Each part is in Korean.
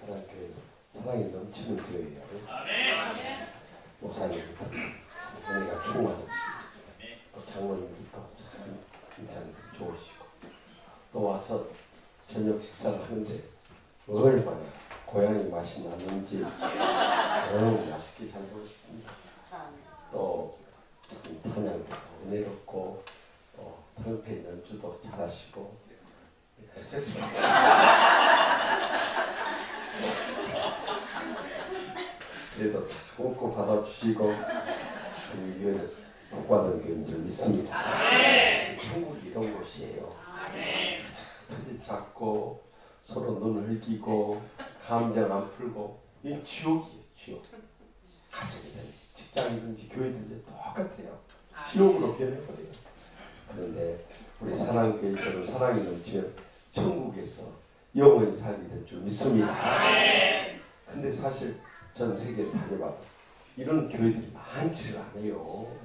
사랑교회 사랑이 넘치는 교회예요. 목사님부터 은혜가 충만하시고 또 장로님들도 참 인상이 좋으시고 또 와서 저녁 식사를 하는데 얼마나 고향이 맛이 나는지 너무 맛있게 잘 먹었습니다. 또 참 찬양도 은혜롭고 또 트럼펫 연주도 잘하시고 그래도 꼭 받아주시고 우리 교회에서 복받은 교회인 줄 믿습니다. 천국이 이런 곳이에요. 틀이 작고 서로 눈을 흘기고 감정 안 풀고 이건 지옥이에요. 지옥. 가정이든지 직장이든지 교회든지 똑같아요. 지옥으로 변해버려요. 그런데 우리 사랑교회처럼 사랑이 넘치면 천국에서 영원히 살게 될 줄 믿습니다. 근데 사실 전 세계를 다녀봐도 이런 교회들이 많지가 않아요.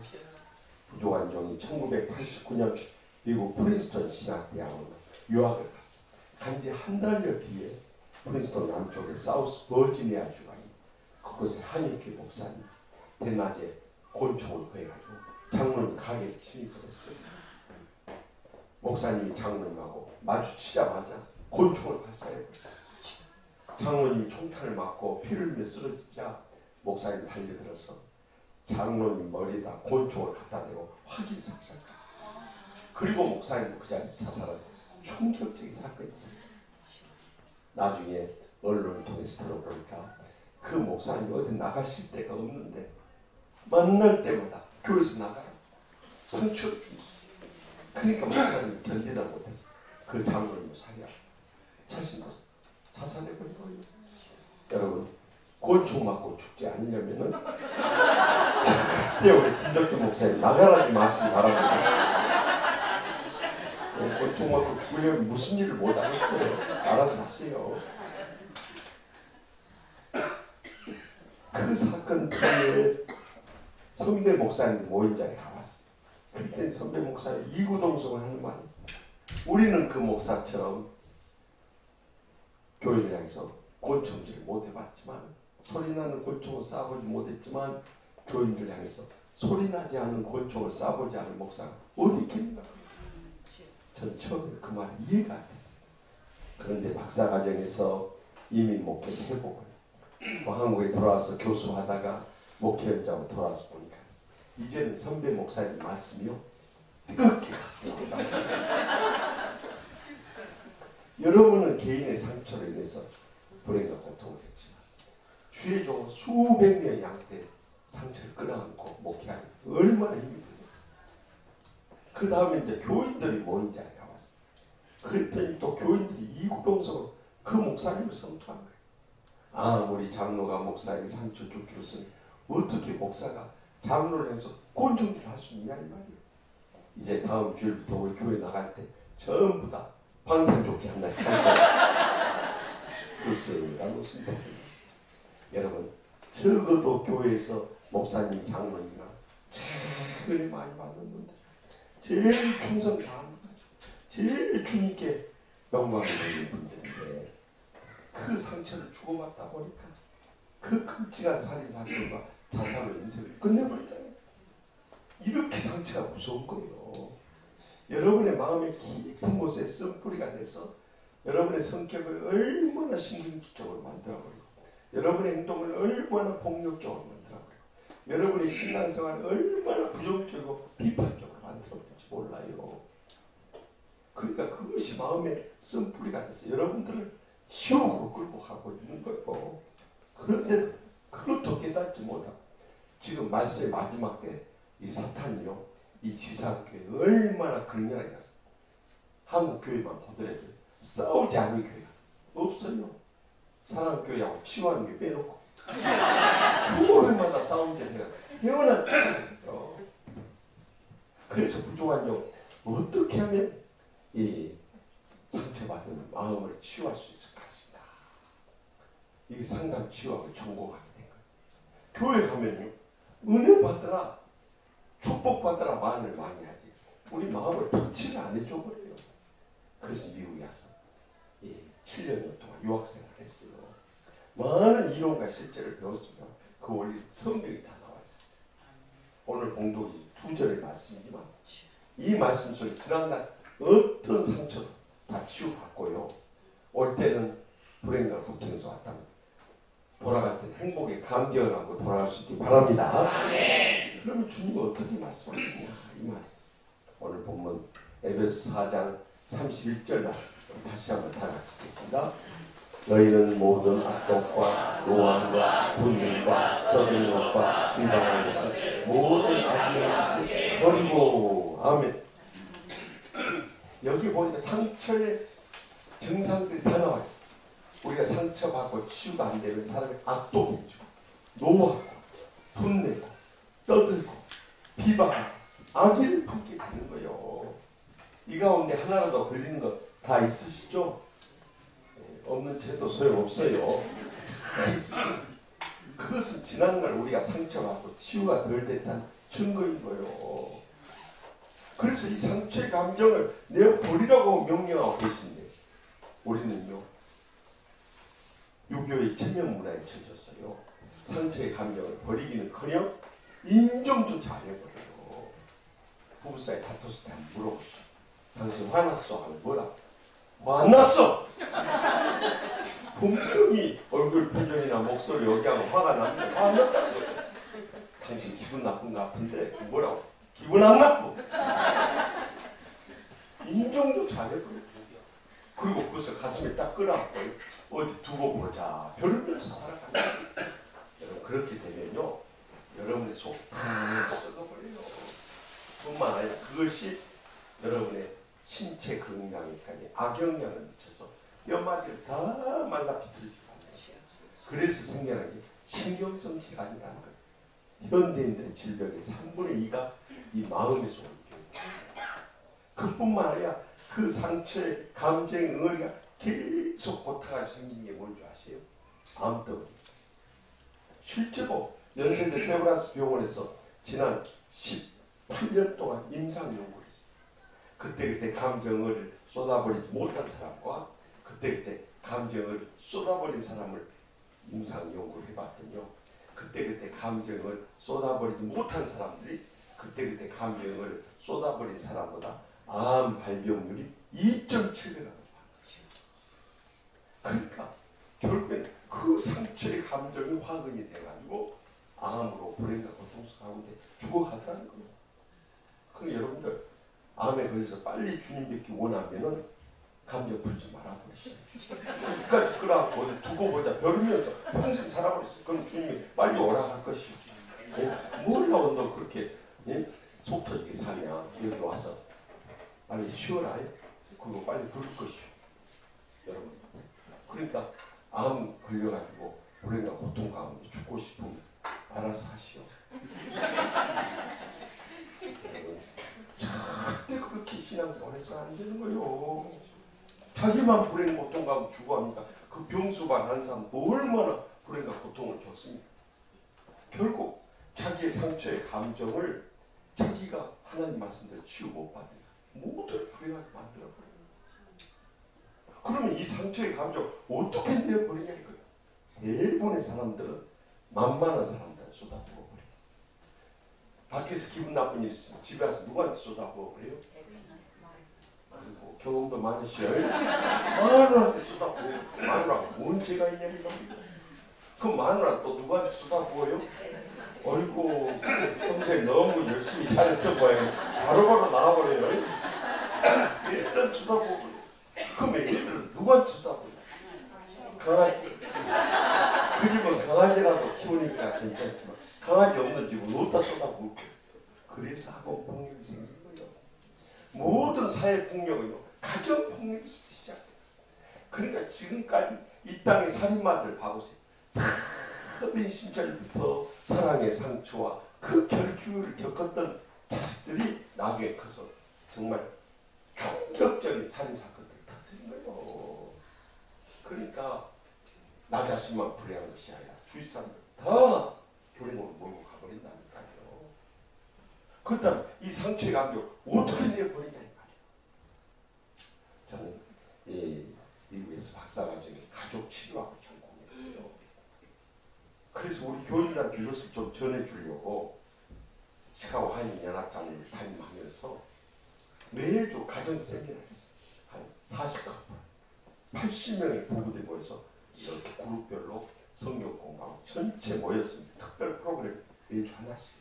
부조한 종이 1989년 미국 프린스턴 신학대학원으로 유학을 갔어요. 간지 한 달여 뒤에 프린스턴 남쪽에 사우스 버지니아 주가 그곳에 한인교 목사님 대낮에 곤충을 구해가지고 장로님 가게에 침입을 했어요. 목사님이 장로님하고 마주치자마자 곤충을 발사해버렸어요. 장로님이 총탄을 맞고 피를 흘리며 쓰러지자 목사님이 달려들어서 장로님 머리에다 곤충을 갖다 대고 확인삭살까지. 그리고 목사님도 그 자리에서 자살한 충격적인 사건이 있었어요. 나중에 언론을 통해서 들어보니까 그 목사님이 어디 나가실 데가 없는데 만날 때마다 교회에서 나가라 상처를 줍니다. 그러니까 목사님이 견디다 못해서 그 장로님을 살해하고 자신도 자살해버린 거예요. 여러분 곤충 맞고 죽지 않으려면은 그때 우리 김덕준 목사님 나가라지 마시기 바랍니다. 곤충 맞고 죽으려면 무슨 일을 못 하겠어요. 알아서 하세요. 그 사건 때문에 선배 목사님 모인 자리에 가봤어요. 그때 선배 목사님 이구동성을 하는 거 아니에요. 우리는 그 목사처럼 교회를 향해서 곤충질을 못 해봤지만 소리나는 곤충을 쏴보지 못했지만 교인들 향해서 소리나지 않는 곤충을 쏴보지 않은 목사가 어디 있겠는가. 전 처음에 그 말이 이해가 안 됐어요. 그런데 박사과정에서 이미 목회를 해보고 한국에 돌아와서 교수하다가 목회 현장으로 돌아와서 보니까 이제는 선배 목사님 말씀이요 뜨겁게 갔습니다. 여러분은 개인의 상처로 인해서 불행과 고통을 했지만 주의 종 수백 명의 양떼 상처를 끌어안고 목회하는 얼마나 힘이 들겠어요. 그 다음에 이제 교인들이 모인 자리에 가봤어요. 그랬더니 또 교인들이 이구동성으로 그 목사님을 성토한 거예요. 아, 우리 장로가 목사에게 상처 줬기로서는 어떻게 목사가 장로를 해서 곤충질을 할 수 있냐 이 말이에요. 이제 다음 주일부터 우리 교회 나갈 때 전부 다 방탄조끼 하나씩 쓸쓸합니다. 놓습니다. 여러분 적어도 교회에서 목사님 장로님이나 제일 많이 받는 분들 제일 충성 다하는 분들 제일 주님께 영광을 돌리는 분들인데 그 상처를 주고받다 보니까 그 끔찍한 살인사건과 자살로 인생을 끝내버리다. 이렇게 상처가 무서운 거예요. 여러분의 마음의 깊은 곳에 쓴뿌리가 돼서 여러분의 성격을 얼마나 신경질적으로 만들어버리고 여러분의 행동을 얼마나 폭력적으로 만들어버리고 여러분의 신앙생활을 얼마나 부정적이고 비판적으로 만들어버릴지 몰라요. 그러니까 그것이 마음의 쓴뿌리가 돼서 여러분들을 지옥으로 끌고 가고 있는 거고 그런데 그것도 깨닫지 못하고 지금 말세의 마지막 때 이 사탄이요 이 지상교회 얼마나 강렬하게 갔어요. 한국 교회만 보더라도 싸우지 않는 교회가 없어요. 사랑교회하고 치유하는 게 빼놓고 교회마다 싸운 자리가 태어난 거예요. 그래서 부족한 영 어떻게 하면 이 상처받은 마음을 치유할 수 있을 것인가. 이 상담 치유학을 전공하게 된 거예요. 교회 가면요 은혜 받더라 축복 받더라 말을 많이 하지 우리 마음을 터치를 안 해줘 버려요. 그래서 미국에 와서 7년 동안 유학생활을 했어요. 많은 이론과 실제를 배웠습니다. 그 원리 성경이 다 나와 있어요. 오늘 봉독이 2절의 말씀이지만 이 말씀 속에 지난날 어떤 상처도 다 치유받고요. 올 때는 불행과 고통에서 왔다면 돌아갈 때는 행복에 감격을 하고 돌아갈 수 있기 바랍니다. 그러면 주님은 어떻게 말씀하시냐 이 말. 오늘 본문 에베소 4장 31절 말씀 다시 한번 다 같이 읽겠습니다. 너희는 모든 악독과 노함과 분열과 떠드는 것과 비방하는 것을 모든 악을 버리고 아멘. 여기 보니까 상처의 증상들이 다 나와 있어요. 우리가 상처받고 치유가 안 되면 사람이 악독해지고 노하고 분내고 떠들고 비방하고 악의를 품게 되는 거예요. 이 가운데 하나라도 걸리는 것 다 있으시죠? 없는 죄도 소용없어요. 그것은 지난날 우리가 상처받고 치유가 덜 됐다는 증거인 거예요. 그래서 이 상처의 감정을 내어버리라고 명령하고 계신데 우리는요 유교의 체면 문화에 젖었어요. 상처의 감정을 버리기는커녕 인정조차 안 해버려요. 부부 사이 다퉜을 때 한번 물어보시오. 당신 화났어? 하면 뭐라? 화났어! 분명히 얼굴 표정이나 목소리 여기하고 화가 나면 화났다는 거죠. 당신 기분 나쁜 것 같은데 뭐라고? 기분 안 나쁘. 인정조차 안 해버려요. 그리고 그것을 가슴에 딱 끌어안고 어디 두고 보자 벼르면서 살아간다. 여러분 그렇게 되면요 여러분의 속 다 썩어버려요. 뿐만 아니라 그것이 여러분의 신체 건강에까지 악영향을 미쳐서 뼈마디를 다 말라 비틀어지고 그래서 생겨난 게 신경성 질환이라는 거예요. 현대인들의 질병의 3분의 2가 이 마음에서 오는 거예요. 그뿐만 아니라 그 상처의 감정의 응어리가 계속 고타가 생긴 게 뭔지 아세요? 암덩어리. 실제로 연세대 세브란스 병원에서 지난 18년 동안 임상연구를 했어요. 그때 감정을 쏟아버리지 못한 사람과 그때 감정을 쏟아버린 사람을 임상연구를 해봤더니요. 그때 감정을 쏟아버리지 못한 사람들이 그때 감정을 쏟아버린 사람보다 암 발병률이 2.7배가 높아요. 그러니까 결국엔 그 상처의 감정이 화근이 돼가지고 암으로 불행과 고통 가운데 죽어가더라는 거예요. 그러니까 여러분들 암에 걸려서 빨리 주님 뵙기 원하면은 감정 풀지 말아버리시오. 끝까지 끌어안고 어디 두고 보자 벼르면서 평생 살아버리세요. 그럼 주님이 빨리 오라 할 것이오. 뭐라고 너 그렇게 속 터지게 사냐. 여기 와서 빨리 쉬어라. 그리고 빨리 부를 것이오. 여러분 그러니까 암 걸려가지고 불행과 고통 가운데 죽고 싶으면 알아서 하시오. 절대 그렇게 신앙생활해서 안 되는 거예요. 자기만 불행 고통 가고 죽어합니까? 그 병수반 하는 사람 얼마나 불행과 고통을 겪습니까? 결국 자기의 상처의 감정을 자기가 하나님 말씀대로 치유 못 받으니까 모두 불행하게 만들어버려요. 그러면 이 상처의 감정 어떻게 내어버리냐 이거예요. 대부분의 사람들은 만만한 사람들한테 쏟아부어버려요. 밖에서 기분 나쁜 일 있으면 집에 와서 누구한테 쏟아부어버려요? 아이고 경험도 많으시오. 마누라한테 쏟아부어요. 마누라가 뭔 죄가 있냐 이거. 그럼 마누라 또 누구한테 쏟아부어요? 어이구 평소에 너무 열심히 잘했던 거예요. 바로바로 나와버려요. 일단 쏟아부어버려요. 그럼 애들은 누구한테 쏟아부어요? 강아지. 그 집은 강아지라도 키우니까 괜찮지만 강아지 없는 집은 어디다 쏟아부을까? 그래서 학원 폭력이 생긴 거예요. 모든 사회 폭력은요 가정 폭력에서 시작돼요. 그러니까 지금까지 이 땅의 살인마들 봐보세요. 다 어린 시절부터 사랑의 상처와 그 결핍을 겪었던 자식들이 나중에 커서 정말 충격적인 살인 사건들을 터뜨린 거예요. 그러니까 나 자신만 불행한 것이 아니라 주위 사람들 다 불행으로 몰고 가버린다니까요. 그렇다면 이 상처의 감정 어떻게 내어버리냐 이 말이에요. 저는 미국에서 박사과정에 가족 치료하고 전공했어요. 그래서 우리 교인들한테 이것을 좀 전해주려고 시카고 한인연합장을 담임하면서 매주 가정 세미나를 했어요. 한 40커플, 80명의 부부들이 모여서 이렇게 그룹별로 성경 공부하고 전체 모였습니다. 특별 프로그램 매주 하나씩.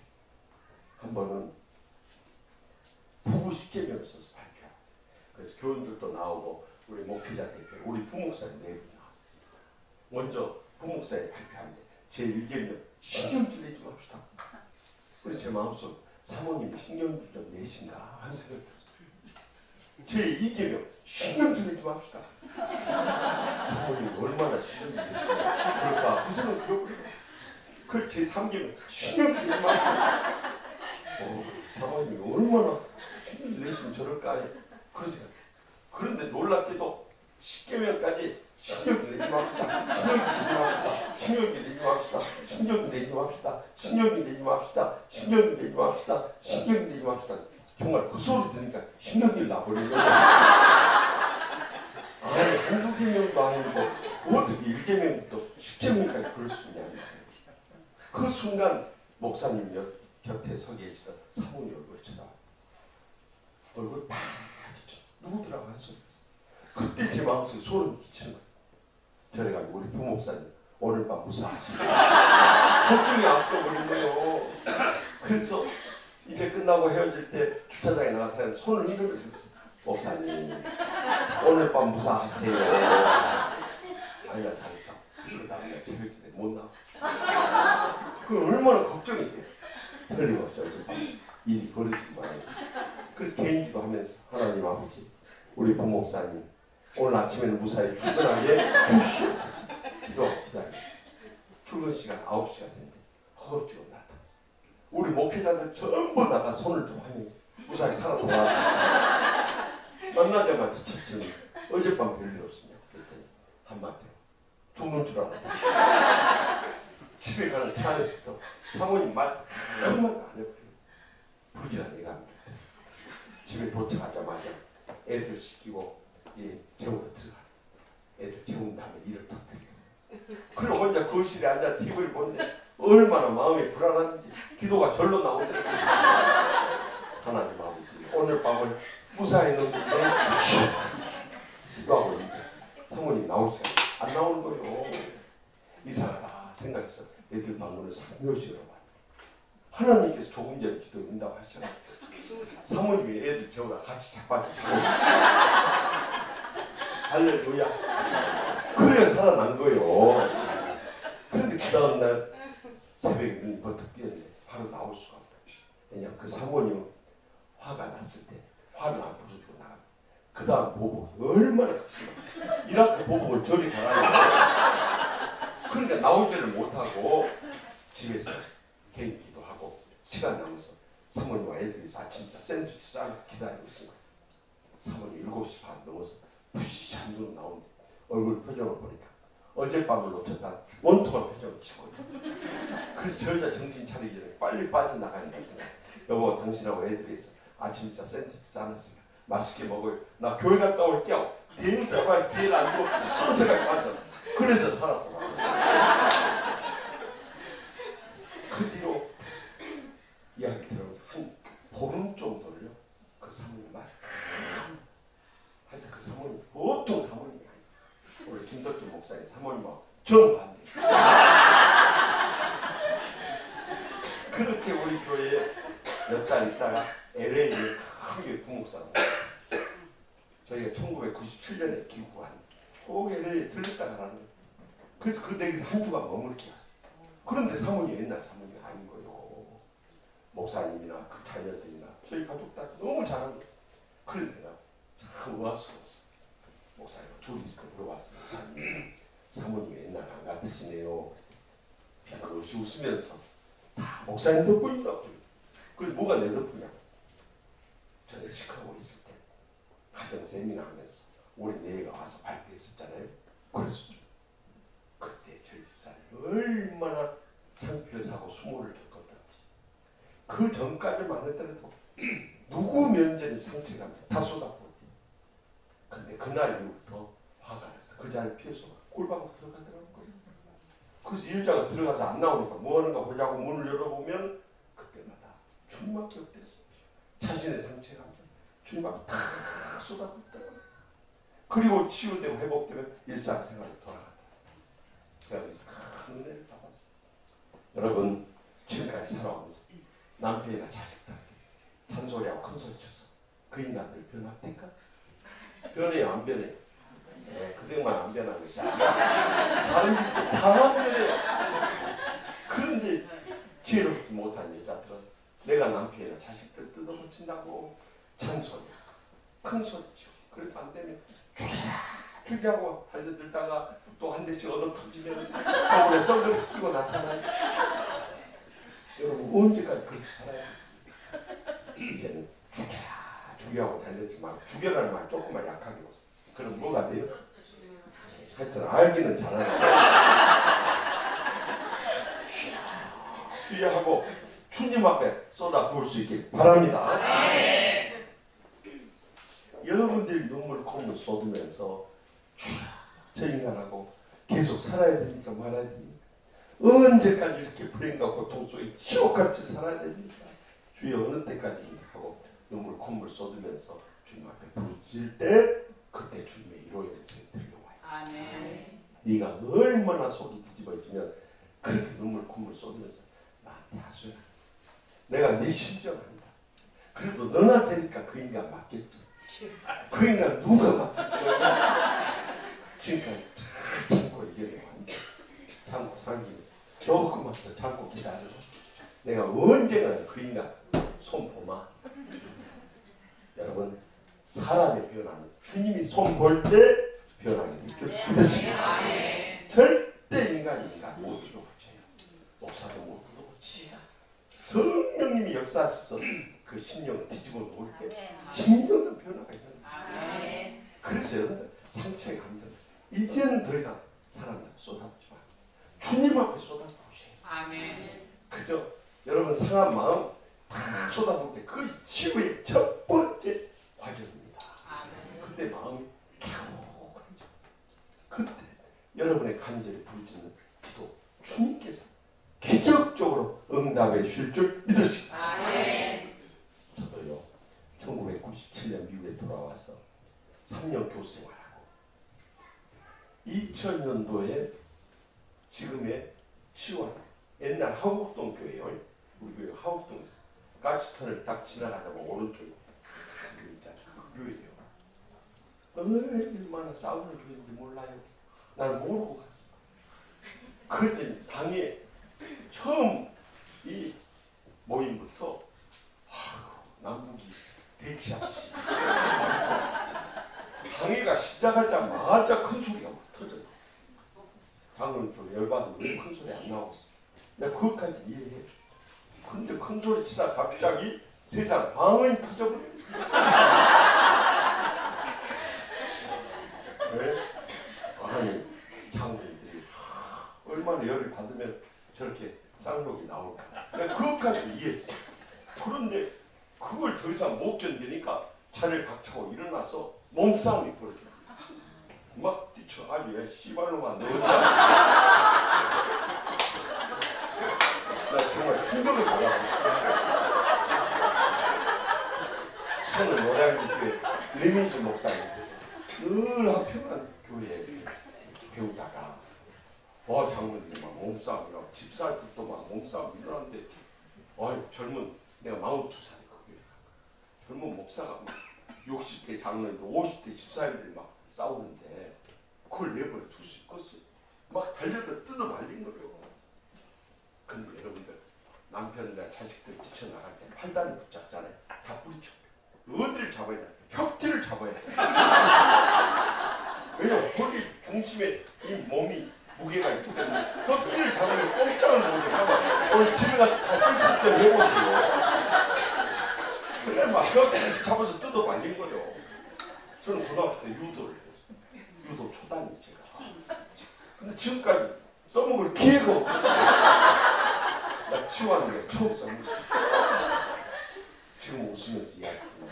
한 번은 부부 10계명을 써서 발표하고, 그래서 교인들도 나오고 우리 목회자 대표, 우리 부목사님 4분이 나왔어요. 먼저 부목사님 발표하는데 제 1계명 신경질 내지 맙시다. 그래서 제 마음속 사모님이 신경질 좀 내신가 하는 생각이 들었어요. 제 2계명 신경질 내지 맙시다. 사모님이 얼마나 신경질 내시나 그럴까 그 생각 들었거든요. 그 제 3계명 신경질 내지 맙시다. 사모님이 얼마나 신경질 내시면 저럴까 그런 생각. 그런데 놀랍게도 10계명까지 신경질 내지 맙시다. 신경질 내지 맙시다. 신경질 내지 맙시다. 신경질 내지 맙시다. 신경질 내지 맙시다. 신경질 내지 맙시다. 정말 그 소리 들으니까 신경질 나버리는 거예요. 아니 한두 계명도 아니고 어떻게 1계명부터 10계명까지 그럴 수 있냐. 그 순간 목사님 곁에 서 계시던 사모님 얼굴을 쳐다봤어요. 얼굴 파랗죠. 누구더라고 한 소리. 그때 제 마음속에 소름이 끼치는 거예요. 저래가지고 우리 부목사님 오늘 밤 무사하시고 걱정이 앞서버린 거예요. 그래서 이제 끝나고 헤어질 때 주차장에 나가서 손을 흔들면서 그랬어요. 목사님 오늘 밤 무사하세요. 아니야 다를까. 그 다음에 새벽에 못 나왔어요. 그 얼마나 걱정이 돼요. 틀림없이 어젯밤 일이 벌어진 거예요. 그래서 개인기도 하면서 하나님 아버지 우리 부목사님 오늘 아침에는 무사히 출근하게 주시옵소서. 기도하고 기다려요. 출근 시간 9시가 됐는데 허겁지겁 나타났어요. 우리 목회자들 전부 나가 손을 좀 하면서 무사히 살아 돌아왔어요. 만나자마자 첫 질문 어젯밤 별일 없으냐고 그랬더니 한마디로 죽는 줄 알았다. 집에 가는 차 안에서부터 사모님 말 한마디 안 해버려요. 불길한 예감이 들어요. 집에 도착하자마자 애들 시키고 재우러 들어가. 애들 재운 다음에 일을 터뜨려. 그리고 혼자 거실에 앉아 TV를 보는데 얼마나 마음이 불안한지 기도가 절로 나오더라고요. 하나님 아버지 오늘 밤을 무사히 넘기게 주시옵소서. 기도하고 있는데 사모님 나올 시간이 안 나오는 거예요. 이상하다 생각해서 애들 방문을 살며시 열어봤다. 하나님께서 조금 전에 기도 응답 하셨어요. 사모님이 애들 재우라 같이 자빠져 자고 할렐루야. 그래야 살아난 거예요. 그런데 그 다음날 새벽에 눈이 버뜩 뜨였는데 바로 나올 수가 없다. 왜냐하면 그 사모님은 화가 났을 때 화를 안 풀어주고 나가. 그 다음 보복이 얼마나 크시나. 이라크 보복을 저리 가라니까. 그러니까 나오지를 못하고 집에서 개인 기도하고 시간 남아서 사모님과 애들이 아침 샌드위치 싸고 기다리고 있습니다. 사모님 7시 반 넘어서 푸시 한눈 나오는데 얼굴 표정을 보니까 어젯밤을 놓쳤다 원통한 표정을 짓고 있어요. 그래서 저 여자 정신 차리기 전에 빨리 빠져나가니까 여보 당신하고 애들이 있어 아침 식사 샌드위치 싸놨으니까 맛있게 먹어요. 나 교회 갔다 올게요. 대답할 기회를 안 주고 순서가 빠져. 그래서 살았더라. 그 뒤로 이야기 들어보면 한 보름 정도를요. 그 사모님 말 하여튼 그 사모님 보통 사모님이 아니에요. 우리 김덕준 목사님 사모님하고 정반대. 그렇게 우리 교회에 몇 달 있다가 LA에 크게 부목사로 저희가 1997년에 귀국한 꼭 LA에 들렸다가 가는 거예요. 그래서 그 댁에서 한 주간 머물게 하세요. 그런데 사모님 옛날 사모님이 아닌 거예요. 목사님이나 그 자녀들이나 저희 가족들 너무 잘한 거예요. 그런데 내가 참 의아할 수가 없어. 목사님과 둘이서 물어봤어요. 목사님 사모님 옛날 안 같으시네요. 그것이 웃으면서 다 목사님 덕분이라고. 그래서 뭐가 내 덕분이야? 전에 시카고 있을 때 가정 세미나 하면서 우리 네가 와서 발표했었잖아요. 그래서 그때 저희 집사람이 얼마나 창피해서하고 수모를 겪었던 것이. 그 전까지만 했더라도 누구 면전에 상처가 다 쏟아부었대. 근데 그날 이후부터 화가 났어. 그 자리를 피해서 꼴방으로 들어가더라고요. 그 그래서 이 여자가 들어가서 안 나오니까 뭐 하는가 보자고 문을 열어보면 그때마다 주님 앞에 엎드렸어. 자신의 상처가 주님 앞에 다 쏟아붓더라고요. 그리고 치유되고 회복되면 일상생활에 돌아간다. 제가 그래서 큰 은혜를 받았어요. 여러분 지금까지 살아오면서 남편이나 자식들한테 잔소리하고 큰소리 쳐서 그 인간들 변합니까? 변해요 안 변해요? 네, 그들만 안 변한 것이 아니라 다른 집도 다 안 변해요. 그런데 지혜롭지 못한 여자들은 내가 남편이나 자식들 뜯어고친다고 잔소리 큰소리 치고 그래도 안 되면 죽이라고 달려들다가 또 한 대씩 얻어 터지면 거울에 선글라스 끼고 나타나요. 여러분 언제까지 그렇게 살아야겠습니까? 이제는 죽여하고 달렸지만 죽여라는 말 조금만 약하게 보세요. 그럼 뭐가 돼요? 하여튼 알기는 잘하는 주의하고 주님 앞에 쏟아 부을 수 있길 바랍니다. 여러분들이 눈물 콧물 쏟으면서 저 인간하고 계속 살아야 됩니까? 말아야 됩니까? 언제까지 이렇게 불행과 고통 속에 지옥같이 살아야 됩니까? 주여 어느 때까지 하고 눈물 콧물 쏟으면서 주님 앞에 부르짖을 때 그때 주님의 위로의 음성이 들려와요. 아멘. 네가 얼마나 속이 뒤집어지면 그렇게 눈물 콧물 쏟으면서 나한테 하소연. 내가 네 심정 안다. 그래도 너나 되니까 그 인간 맞겠지. 그 인간 누가 맞겠지. 지금까지 참고 이겨내왔는데 참고 상기는 조금만 더 참고 기다려. 내가 언젠가 그 인간 손 보마. 여러분 사람의 변화는 주님이 손 볼 때 변하게 될 줄 믿으시고 절대 인간이 못 뜯어고쳐요. 목사도 못 뜯어고치죠. 성령님이 역사하셔서 그 심령 뒤집어 놓을 때 심령은 변화가 있는. 그래서 여러분들 상처의 감정 이제는 더 이상 사람들 쏟아붓지 말고 주님 앞에 쏟아부으세요. 그저 여러분 상한 마음 다 쏟아부을 때 그 치유의 첫 번째 과정입니다. 그때 마음이 개운해져. 그때 여러분의 간절히 부르짖는 기도 주님께서 기적적으로 응답해 주실 줄 믿으시기 바랍니다. 저도요 1997년 미국에 돌아와서 3년 교수생활하고 2000년도에 지금의 치유한 옛날 하곡동 교회요. 우리 교회 하곡동에서 가치턴을 딱 지나가자면 오른쪽에 그 있잖아요. 그 교회세요. 얼마나 싸우는 교회인지 몰라요. 난 모르고 갔어. 그랬더니 당에 처음 이 모임부터 남북이 대치하듯이 당회가 시작하자마자 큰 소리가 막 터져요. 당은 좀 열받으면 왜 큰 소리 안 나오고 있어. 내가 그것까지 이해해. 근데 큰 소리 치다 갑자기 세상 방언이 터져버려요. 왜? 아니 장군들이 얼마나 열을 받으면 저렇게 쌍욕이 나올까. 내가 그것까지 이해했어. 그런데 그걸 더 이상 못 견디니까 차를 박차고 일어나서 몸싸움이 벌어져. 막 뛰쳐. 아니 왜 씨발로만 넣었냐. 나 정말 충격을 받았어. 저는 노량진교회 레민수 목사님께서 늘 한평한 교회에 배우다가 장로님이 막 몸싸움이라고 집사들도 막 몸싸움 일어났는데 젊은 내가 42살에 그 교회 간 거야. 젊은 목사가 막 60대 장로님들 50대 집사님들이 막 싸우는데 그걸 내버려 둘 수 있겠어요. 막 달려서 뜯어 말린 거예요. 근데 여러분들 남편이나 자식들 뛰쳐나갈 때 팔다리 붙잡잖아요. 다 뿌리쳐. 어디를 잡아야 돼? 혁티를 잡아야 돼. 왜냐면 거기 중심에 이 몸이 무게가 있기 때문에 혁티를 잡으면 꼼짝을 못해. 오늘 집에 가서 다 실습 좀 해보세요. 그래 막 혁티를 잡아서 뜯어 말린 거예요. 저는 고등학교 때 유도를 했어요. 유도 초단이 제가. 근데 지금까지 써먹을 기회가 없어요. 나 치유하는 게 처음 써먹었어요. 지금 웃으면서 이야기하면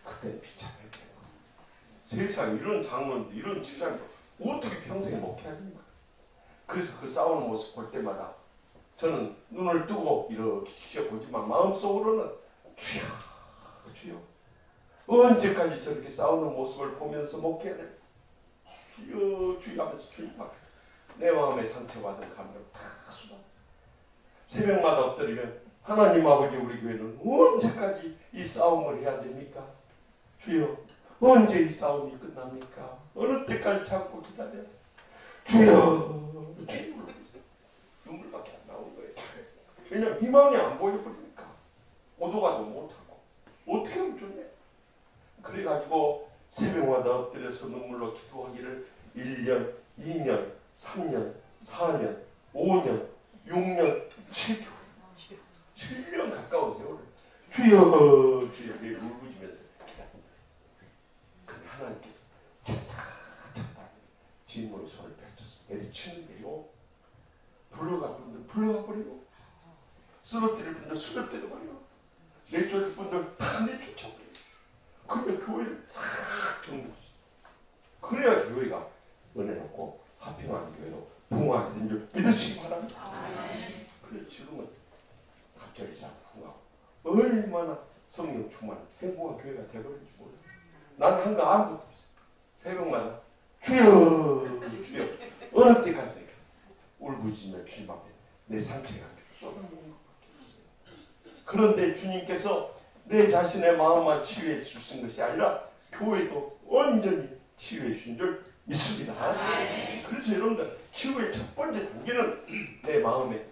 그때는 비참해요. 세상에 이런 장로인데 이런 집사님도 어떻게 평생 목회하는 거야. 그래서 그 싸우는 모습 볼 때마다 저는 눈을 뜨고 이렇게 지켜보지만 마음속으로는 주여 주여 언제까지 저렇게 싸우는 모습을 보면서 목해야 돼. 주여 주여 하면서 주님 앞에 내 마음에 상처받은 감정 다 쏟아. 새벽마다 엎드리면 하나님 아버지 우리 교회는 언제까지 이 싸움을 해야 됩니까? 주여 언제 이 싸움이 끝납니까? 어느 때까지 참고 기다려야 돼? 주여 눈물밖에 안 나오는 거예요. 왜냐면 희망이 안 보여버리니까 오도가도 못하고 어떻게 하면 좋냐. 그래가지고 새벽마다 엎드려서 눈물로 기도하기를 1년, 2년, 3년, 4년, 5년, 6년, 7개월 7년 가까운 세월을 주여 주여 울부짖으면서 기다립니다. 그런데 하나님께서 찾다 진물의 손을 펼쳐서 내리치는 데요. 불러가 불러가 버리고 쓰러뜨릴 분들 쓰러뜨려 버리고 내쫓을 분들 다 내쫓아버리고 그러면 교회를 싹 정복시. 그래야 교회가 은혜롭고 화평한 교회로 부흥하게 된 줄 믿으시기 바랍니다. 그래 지금은 갑자기 싹 부흥하고 얼마나 성령 충만한 행복한 교회가 되어버린지 몰라요. 나는 한 거 아무것도 없어. 새벽마다 주여 주여 어느 때까지 울부짖으며 주님 앞에 내 상처가 쏟아놓는 것밖에 없어요. 그런데 주님께서 내 자신의 마음만 치유해 주신 것이 아니라 교회도 온전히 치유해 주신 줄 믿습니다. 그래서 여러분들 치유의 첫 번째 단계는 내 마음에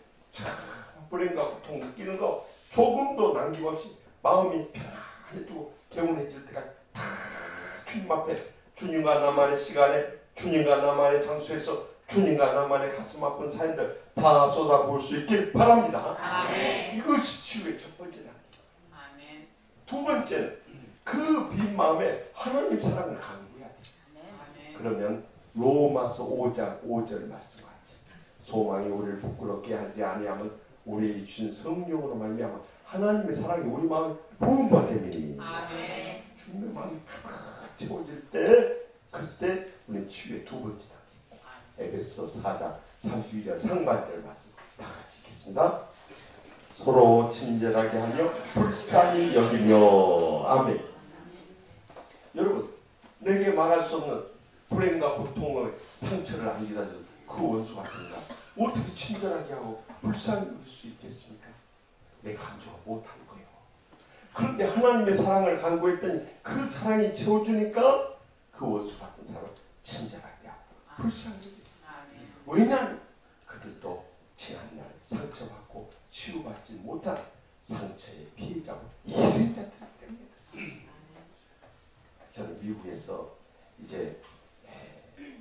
불행과 고통 느끼는 거 조금도 남김없이 마음이 편안해지고 개운해질 때까지 다 주님 앞에 주님과 나만의 시간에 주님과 나만의 장소에서 주님과 나만의 가슴 아픈 사연들 다 쏟아부을 수 있길 바랍니다. 이것이 치유의 첫 번째 단계. 두 번째는 그 빈 마음에 하나님 사랑을 강구해야 돼. 그러면 로마서 5장 5절 말씀하지. 소망이 우리를 부끄럽게 하지 아니하면 우리의 주신 성령으로 말미암아 하나님의 사랑이 우리 마음에 부음받게 되니 주님의 마음이 가득 채워질 때 그때 우리는 치유의 두 번째 단계. 에베소 4장 32절 상반절 말씀 다 같이 읽겠습니다. 서로 친절하게 하며 불쌍히 여기며 아멘. 여러분 내게 말할 수 없는 불행과 고통의 상처를 안기다는 그 원수 같은가 어떻게 친절하게 하고 불쌍히 여길 수 있겠습니까? 내 감정을 못한 거예요. 그런데 하나님의 사랑을 간구했더니 그 사랑이 채워주니까 그 원수 같은 사람을 친절하게 하고 불쌍히 여기며 왜냐하면 그들도 지난날 상처받고 치유받지 못한 상처의 피해자고 희생자들이기 때문에 저는 미국에서 이제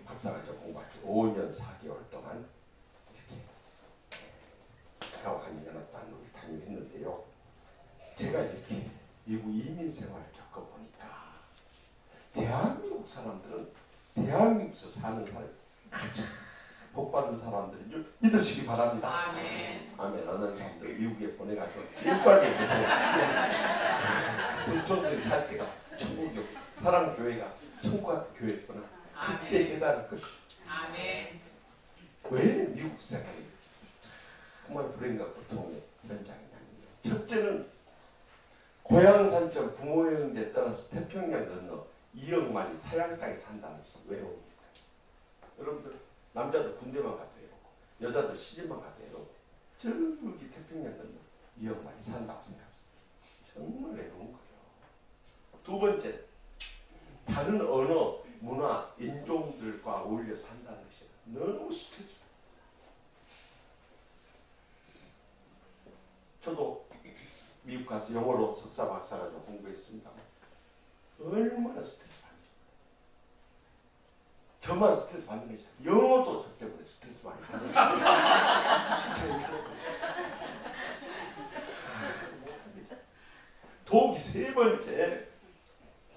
박사과정 공부할 때 5년 4개월 동안 이렇게 한연합단을 담임했는데요. 제가 이렇게 미국 이민 생활을 겪어보니까 대한민국 사람들은 대한민국에서 사는 사람이 가장 복받은 사람들인 줄 믿으시기 바랍니다. 아멘. 어느 사람들 미국에 보내가서 일과에 본촌들이 살 때가 천국이요. 사랑교회가 천국 같은 교회였구나. 그때 깨달을 것이. 왜 미국 생활이 정말 불행과 고통의 현장이냐면요. 첫째는 고향산점 부모의 형제에 따라서 태평양 건너 2억만이 태양가에 산다는 것이 외로웁니다. 여러분들 남자도 군대만 가도 외롭고 여자도 시집만 가도 외롭고 저기 태평양 건너 2억만이 산다고 생각합니다. 정말 외로운 거예요. 두 번째, 다른 언어, 문화, 인종들과 어울려 산다는 것이 너무 스트레스. 저도 미국 가서 영어로 석사 박사과정 공부했습니다. 얼마나 스트레스 받는지. 저만 스트레스 받는 것이 아니라 영어도 저 때문에 스트레스 많이 받는 거예요. 더욱이 세 번째,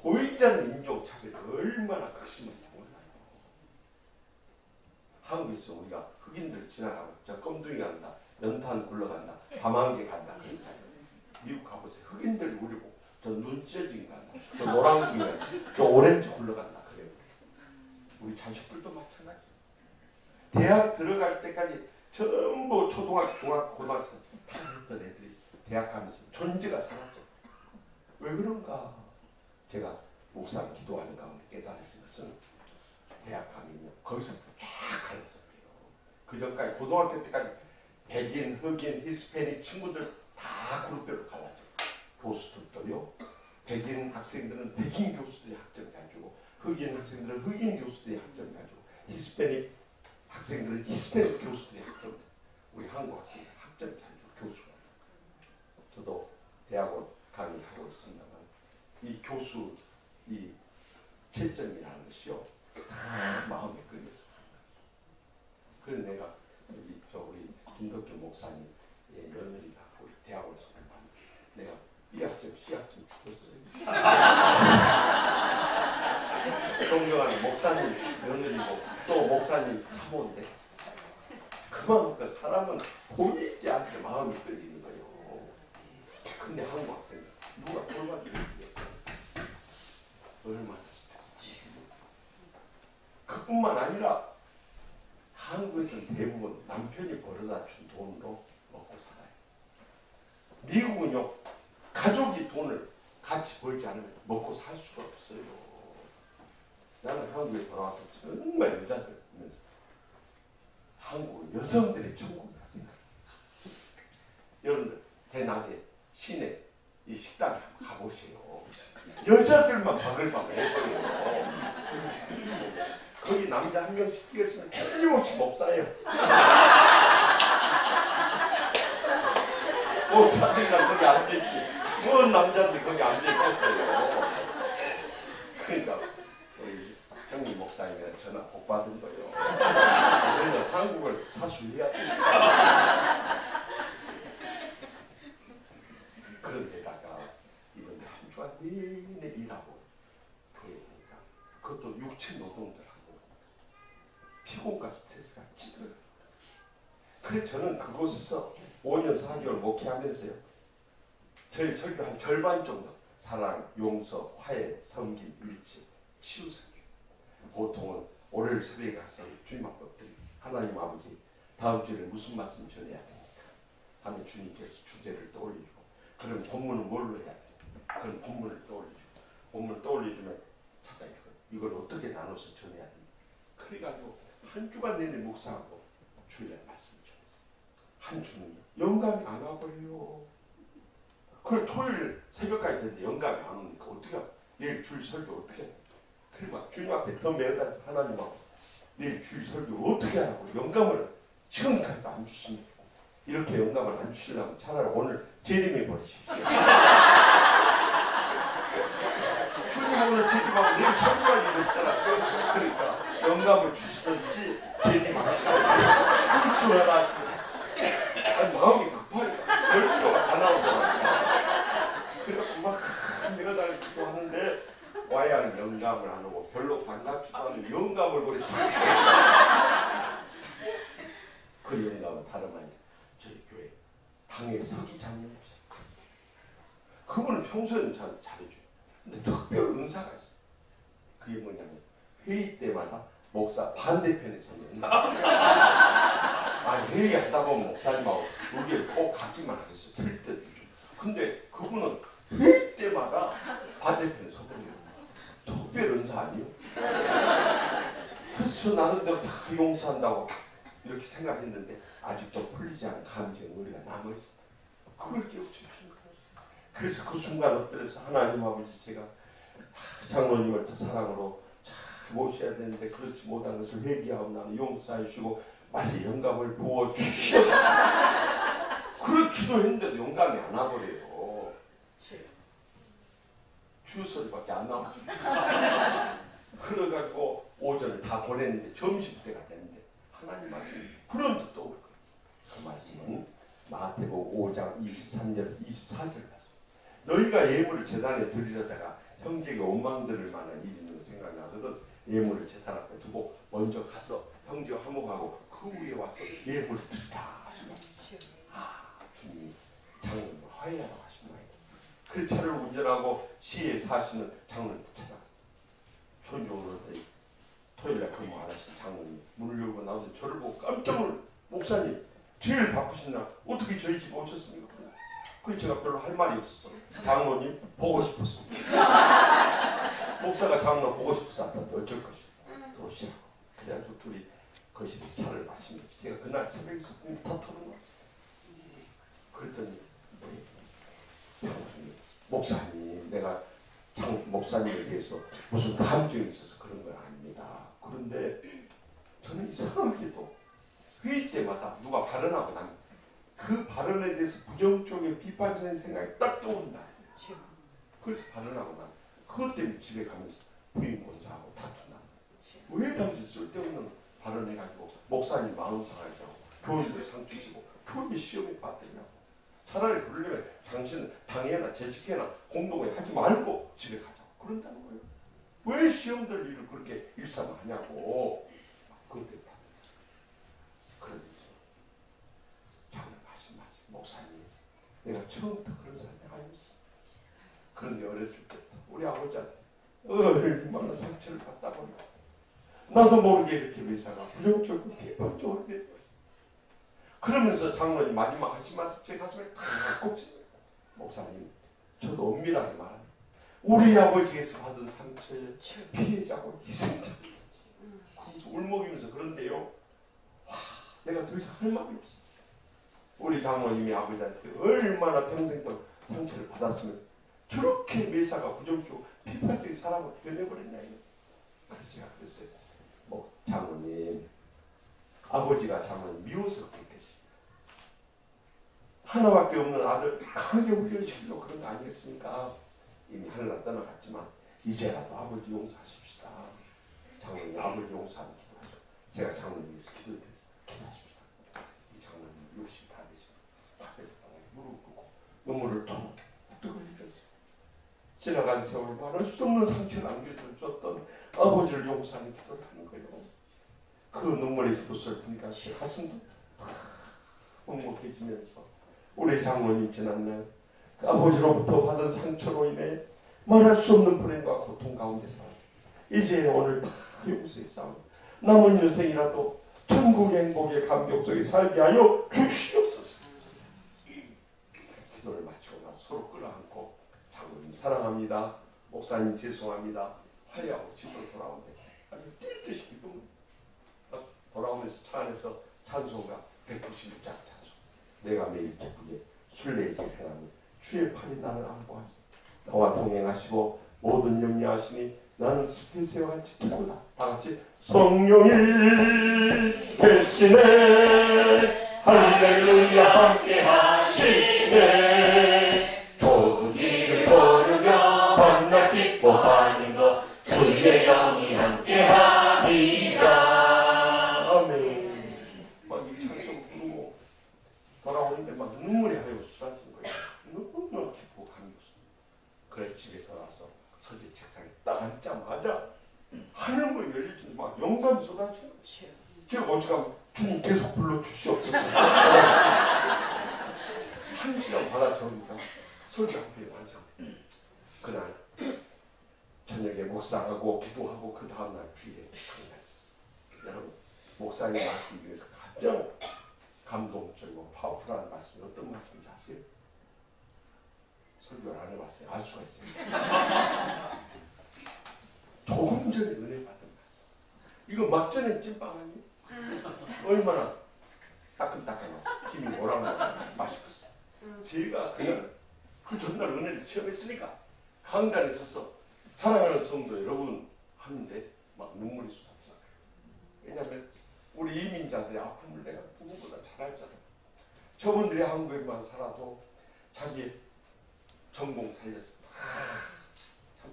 보이지 않는 인종차별이 얼마나 극심한지 몰라요. 한국에서 우리가 흑인들 지나가고 저 껌둥이 간다, 연탄 굴러간다, 밤안개 간다 그러잖아요. 미국 가보세요. 흑인들 우리 보고 저 눈 찢어진 간다, 저 노란기 간다, 저 오렌지 굴러간다 그래요. 우리 자식들도 마찬가지. 대학 들어갈 때까지 전부 초등학교, 중학교, 고등학교 다 했던 애들이 대학 가면서 존재가 사라져. 왜 그런가? 제가 목사 기도하는 가운데 깨달아진 것은 대학 가면요 거기서부터 쫙 갈라서 그래요. 그 전까지 고등학교 때까지 백인, 흑인, 히스패닉 친구들 다 그룹별로 갈라져. 교수들도요. 백인 학생들은 백인 교수들이 학점 잘 주고, 흑인 학생들은 흑인 교수들이 학점 잘 주고, 히스패닉 학생들은 히스패닉 교수들이 학점. 우리 한국 학생들 학점 잘 주고 교수가. 저도 대학원 강의하고 있습니다만 이 교수 이 채점이라는 것이요 다 마음에 끌렸어요. 그래서 내가 우리 김덕규 목사님 며느리가 우리 대학원에서 공부하는데 내가 B학점, C학점 죽었어요. 존경하는 목사님 며느리고 또 목사님 사모인데 그만큼 사람은 보이지 않게 마음이 끌리는 거예요. 근데 한국 학생들 누가 돌봐주는 얼마나 스트레스. 그뿐만 아니라 한국에서는 대부분 남편이 벌어다 준 돈으로 먹고 살아요. 미국은요 가족이 돈을 같이 벌지 않으면 먹고 살 수가 없어요. 나는 한국에 돌아와서 정말 여자들 보면서 한국 여성들의 천국이라 생각해요. 여러분들 대낮에 시내 이 식당에 한번 가보세요. 여자들만 바글바글 해버려요. 거기 남자 한 명씩 뛰었으면 틀림없이 몹싸요. 목사들이랑 거기 앉아있지. 뭔 남자들이 거기 앉아있겠어요. 그러니까 우리 형님 목사님이랑 전화 복 받은 거예요. 우리는 한국을 사수해야 됩니다. 그런데다가 이번에 한 주간 내내 일하고 교회 오니까 그것도 육체 노동들하고 피곤과 스트레스가 찌들어요. 그래서 저는 그곳에서 5년 4개월 목회하면서요 저희 설교 한 절반 정도 사랑, 용서, 화해, 섬김, 일치, 치유 설교. 보통은 월요일 새벽에 가서 주님 앞에 엎드리고 하나님 아버지 다음 주에 무슨 말씀 전해야 됩니까? 하면 주님께서 주제를 떠올려주고 그럼 본문은 뭘로 해야 돼? 그럼 본문을 떠올려주고 본문을 떠올려주면 차장님 이걸 어떻게 나눠서 전해야 됩니까? 그래가지고 한 주간 내내 묵상하고 주일날 말씀을 전했어요. 한 주는 영감이 안 와버려요. 그걸 토요일 새벽까지 됐는데 영감이 안 오니까 어떻게 하고 내일 주일 설교 어떻게 해요? 그리고 막 주님 앞에 더 매어다서 하나님하고 내일 주일 설교 어떻게 하라고 영감을 지금까지도 안 주십니다. 이렇게 영감을 안 주시려면 차라리 오늘 재림해 버리십시오. 주님 오늘 재림하고 내일 설교할 일 없잖아. 그러니까 영감을 주시든지 재림하시든지 일주일 하나 하시든지 아니 마음이 급하니까 열기가 다 나오더라고요. 그래서 막 내가 날 기도하는데 와야 영감을 안 오고 별로 반갑지도 않은 영감을 버렸어요. 그 영감은 다름 아니라 저희 교회 당의 서기장님 오셨어요. 그분은 평소에는 잘해줘요. 근데 특별 은사가 있어요. 그게 뭐냐면 회의 때마다 목사 반대편에 서는 아니 회의하다 보면 목사님하고 여기에 꼭 같기만 하겠어요. 틀 때도 좀. 근데 그분은 회의 때마다 반대편에 서버려요. 특별 은사 아니요? 그래서 저 나름대로 다 용서한다고 이렇게 생각했는데 아직도 풀리지 않은 감정 우리가 남아있어. 그걸 깨우쳐 주신 거예요. 그래서 그 순간 엎드려서 하나님 아버지 제가 장로님을 더 사랑으로 잘 모셔야 되는데 그렇지 못한 것을 회개하옵나니 용서해 주시고 빨리 영감을 부어주시오. 그런 기도했는데도 영감이 안 와버려요. 주소리밖에 안 나오죠. 그래가지고 오전을 다 보냈는데 점심때가 됐는데 하나님 말씀이 불현듯 떠올 거예요. 그 말씀은 마태복음 5장 23절에서 24절 말씀. 너희가 예물을 제단에 드리려다가 형제에게 원망들을 만한 일이 있는 생각나거든 예물을 제단 앞에 두고 먼저 가서 형제와 화목하고 그 위에 와서 예물을 드리라 하시면 주님이 장로님을 화해하라고 하신 거예요. 그래서 차를 운전하고 시에 사시는 장로님을 찾아갔어요. 존경으로 토요일에 근무하신 장로님 문을 열고 나와서 저를 보고 깜짝 놀랐어요. 목사님 제일 바쁘신 날 어떻게 저희 집 오셨습니까? 그래서 제가 별로 할 말이 없었어요. 장로님 보고 싶었습니다. 목사가 장로 보고 싶어서 왔다는데 어쩔 것이고 들어오시라고. 그래가지고 둘이 거실에서 차를 마시면서 제가 그날 새벽에서 다 털어놨어요. 그랬더니 목사님 내가 목사님에 대해서 무슨 감정이 있어서 그런 건 아닙니다. 그런데 저는 이상하게도 회의 때마다 누가 발언하고 나면 그 발언에 대해서 부정적인 비판적인 생각이 딱 떠오른다. 그래서 발언하고 나면 그것 때문에 집에 가면서 부인 권사하고 다투나. 왜 당신 쓸데없는 발언해가지고 목사님 마음 상하게 하고 교인들 상처 주고 교회 시험에 빠뜨리냐고. 차라리 그러려면 당신은 당해나 재직해나 공동회 하지 말고 집에 가자고 그런다는 거예요. 왜 시험들 일을 그렇게 일삼하냐고. 그것 때문에 그러면서 장로 말씀 목사님 내가 처음부터 그런 사람이 아니었어. 그런데 어렸을 때부터 우리 아버지한테 얼마나 상처를 받다 보니까 나도 모르게 이렇게 매사가 부정적으로 비판적으로 되는 거예요. 그러면서 장로님 마지막 하신 말씀 제 가슴에 탁 꽂힙니다. 목사님 저도 엄밀하게 말합니다. 우리 아버지에서 받은 상처의 피해자고 희생자. 그래서 울먹이면서 그런데요. 와, 내가 더 이상 할 말이 없어. 우리 장로님이 아버지한테 얼마나 평생 동안 상처를 받았으면 저렇게 매사가 부정적이고 비판적인 사람을 변해버렸냐. 그래서 제가 그랬어요. 장로님 아버지가 장로님 미워서 그랬겠어요. 하나밖에 없는 아들 강하게 훈련시키려고 그런 거 아니겠습니까? 이미 하늘나라 떠나갔지만 이제라도 아버지 용서하십시다. 장로님 아버지 용서하는 기도하죠. 제가 장로님 위해서 기도드렸어요. 기도하십시다. 이 장로님 60 다 되십니다. 무릎 꿇고 눈물을 톡톡 흘리면서 지나간 세월 말할 수 없는 상처를 안겨줬던 아버지를 용서하는 기도를 하는 거예요. 그 눈물의 기도소리를 들으니까 제 가슴도 먹먹해지면서 우리 장로님 지난날 그 아버지로부터 받은 상처로 인해 말할 수 없는 불행과 고통 가운데 살아 이제 오늘 다 용서의 싸움 남은 인생이라도 천국의 행복의 감격 속에 살게 하여 주시옵소서. 기도를 마치고 나서 서로 끌어안고 장로님 사랑합니다. 목사님 죄송합니다. 화해하고 집으로 돌아오는데 아주 뛸 듯이 기쁨 돌아오면서 차 안에서 찬송가 191장 찬송 내가 매일 기쁘게 순례길 행하며 주의 팔이 나를 안보하니 나와 동행하시고 모든 염려하시니 나는 숲에서와 지키고다. 다같이 성령이 대신에 할렐루야 함께 하시네 좁은 길을 걸으며 밤낮 기뻐하는 것 주의 영이 함께 하리라. 아멘. 막 이 찬송 부르고 돌아오는데 막 눈물이 하여 쏟아진 거예요. 너무너무 기쁘고 감격스러워. 그래 집에 돌아와서 서재 책상에 딱 앉자마자 하늘문 열리더니 막 영감이 쏟아지는 거예요. 제가 오죽하면 주님 계속 불러주시옵소서. 한 시간 받아 적으니까 설교 한편이 완성돼. 그날 저녁에 묵상하고 기도하고 그 다음날 주일에 강의했었어요. 여러분 목사님 말씀 중에서 가장 감동적이고 파워풀한 말씀이 어떤 말씀인지 아세요? 설교를 안 해봤어요. 알 수가 있습니다. 조금 전에 은혜 받은 말씀. 이거 막전에 찐빵 아니에요? 얼마나 따끈따끈하고 힘이 오라는 맛있겠어요. 제가 그날 그 전날 은혜를 체험했으니까 강단에 서서 사랑하는 성도 여러분 하는데 막 눈물이 쏟아져요. 왜냐하면 우리 이민자들의 아픔을 내가 누구보다 잘 알잖아요. 저분들이 한국에만 살아도 자기 전공 살려서 참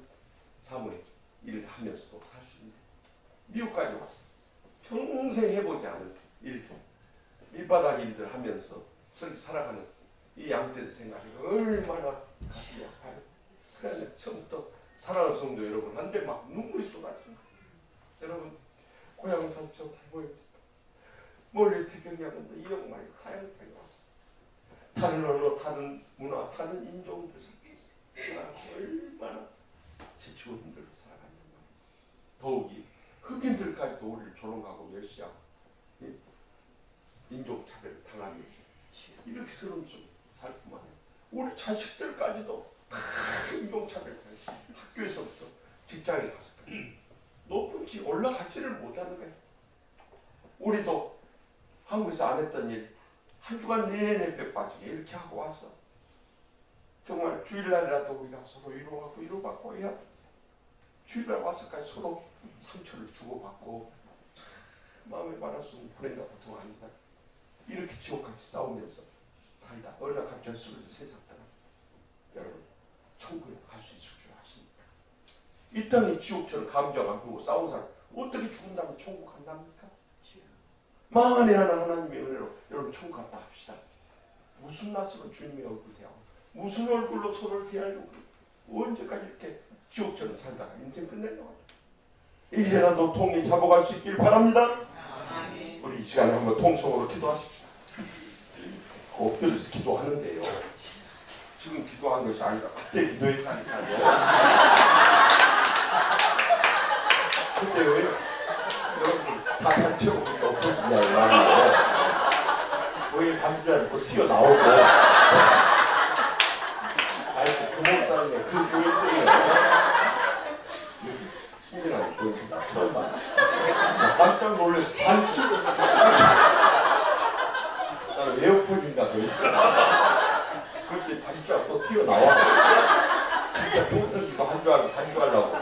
사무에 일을 하면서도 살 수 있는데 미국까지 왔어. 평생 해보지 않은 일들 밑바닥 일들 하면서 저렇게 살아가는 이 양떼들 생각이 얼마나 가슴이 아파요. 그래서 처음부터 사랑하는 성도 여러분 한데 막 눈물이 쏟아지는 거예요. 여러분 고향 산청 모임 멀리 태평양도 이역 말고 다양하게 왔어. 다른 언어, 다른 문화, 다른 인종들 섞여 있어요. 얼마나 지치고 힘들고 살아가는 거예요. 더욱이 흑인들까지도 우리를 조롱하고 멸시하고 인종차별을 당하면서 이렇게 서름 속에 살 뿐만 아니라 우리 자식들까지도 다 인종차별을 당해서 학교에서부터 직장에 가서 높은 지 올라가지를 못하는 거예요. 우리도 한국에서 안 했던 일 한 주간 내내 뼈 빠지게 이렇게 하고 왔어. 정말 주일날이라도 우리가 서로 위로받고 해야 주일날 와서까지 서로 상처를 주고받고 마음에 말할 수 없는 불행과 고통 아니다. 이렇게 지옥같이 싸우면서 살다 어느 날 갑자기 쓰러져 세상 떠나. 여러분 천국에 갈 수 있을 줄 아십니까? 이 땅의 지옥처럼 감정 안 풀고 싸운 사람 어떻게 죽은 다음에 천국 간답니까? 만에 하나님의 은혜로 여러분 천국 갔다 합시다. 무슨 낯으로 주님의 얼굴 대하고 무슨 얼굴로 서로를 대하려고 언제까지 이렇게 지옥처럼 살다가 인생 끝내려고 이제라도 통에 잡아갈 수 있길 바랍니다. 우리 이 시간에 한번 통성으로 기도하십시다. 엎드려서 기도하는데요. 지금 기도한 것이 아니라 그때 기도했다니까요. 근데 왜 여러분 다 단체로 우리가 엎어지냐고 말이에요. 왜 감지하는 거 튀어나오고 아이고 그 목사님의 그 교인들이에요. 순진한 교인 처음 봤어. 깜짝 놀라서 반쪽으로 나는 왜 엎어진다 그랬어. 그때 반쪽 또 튀어나와. 진짜 동서기도 한주하려고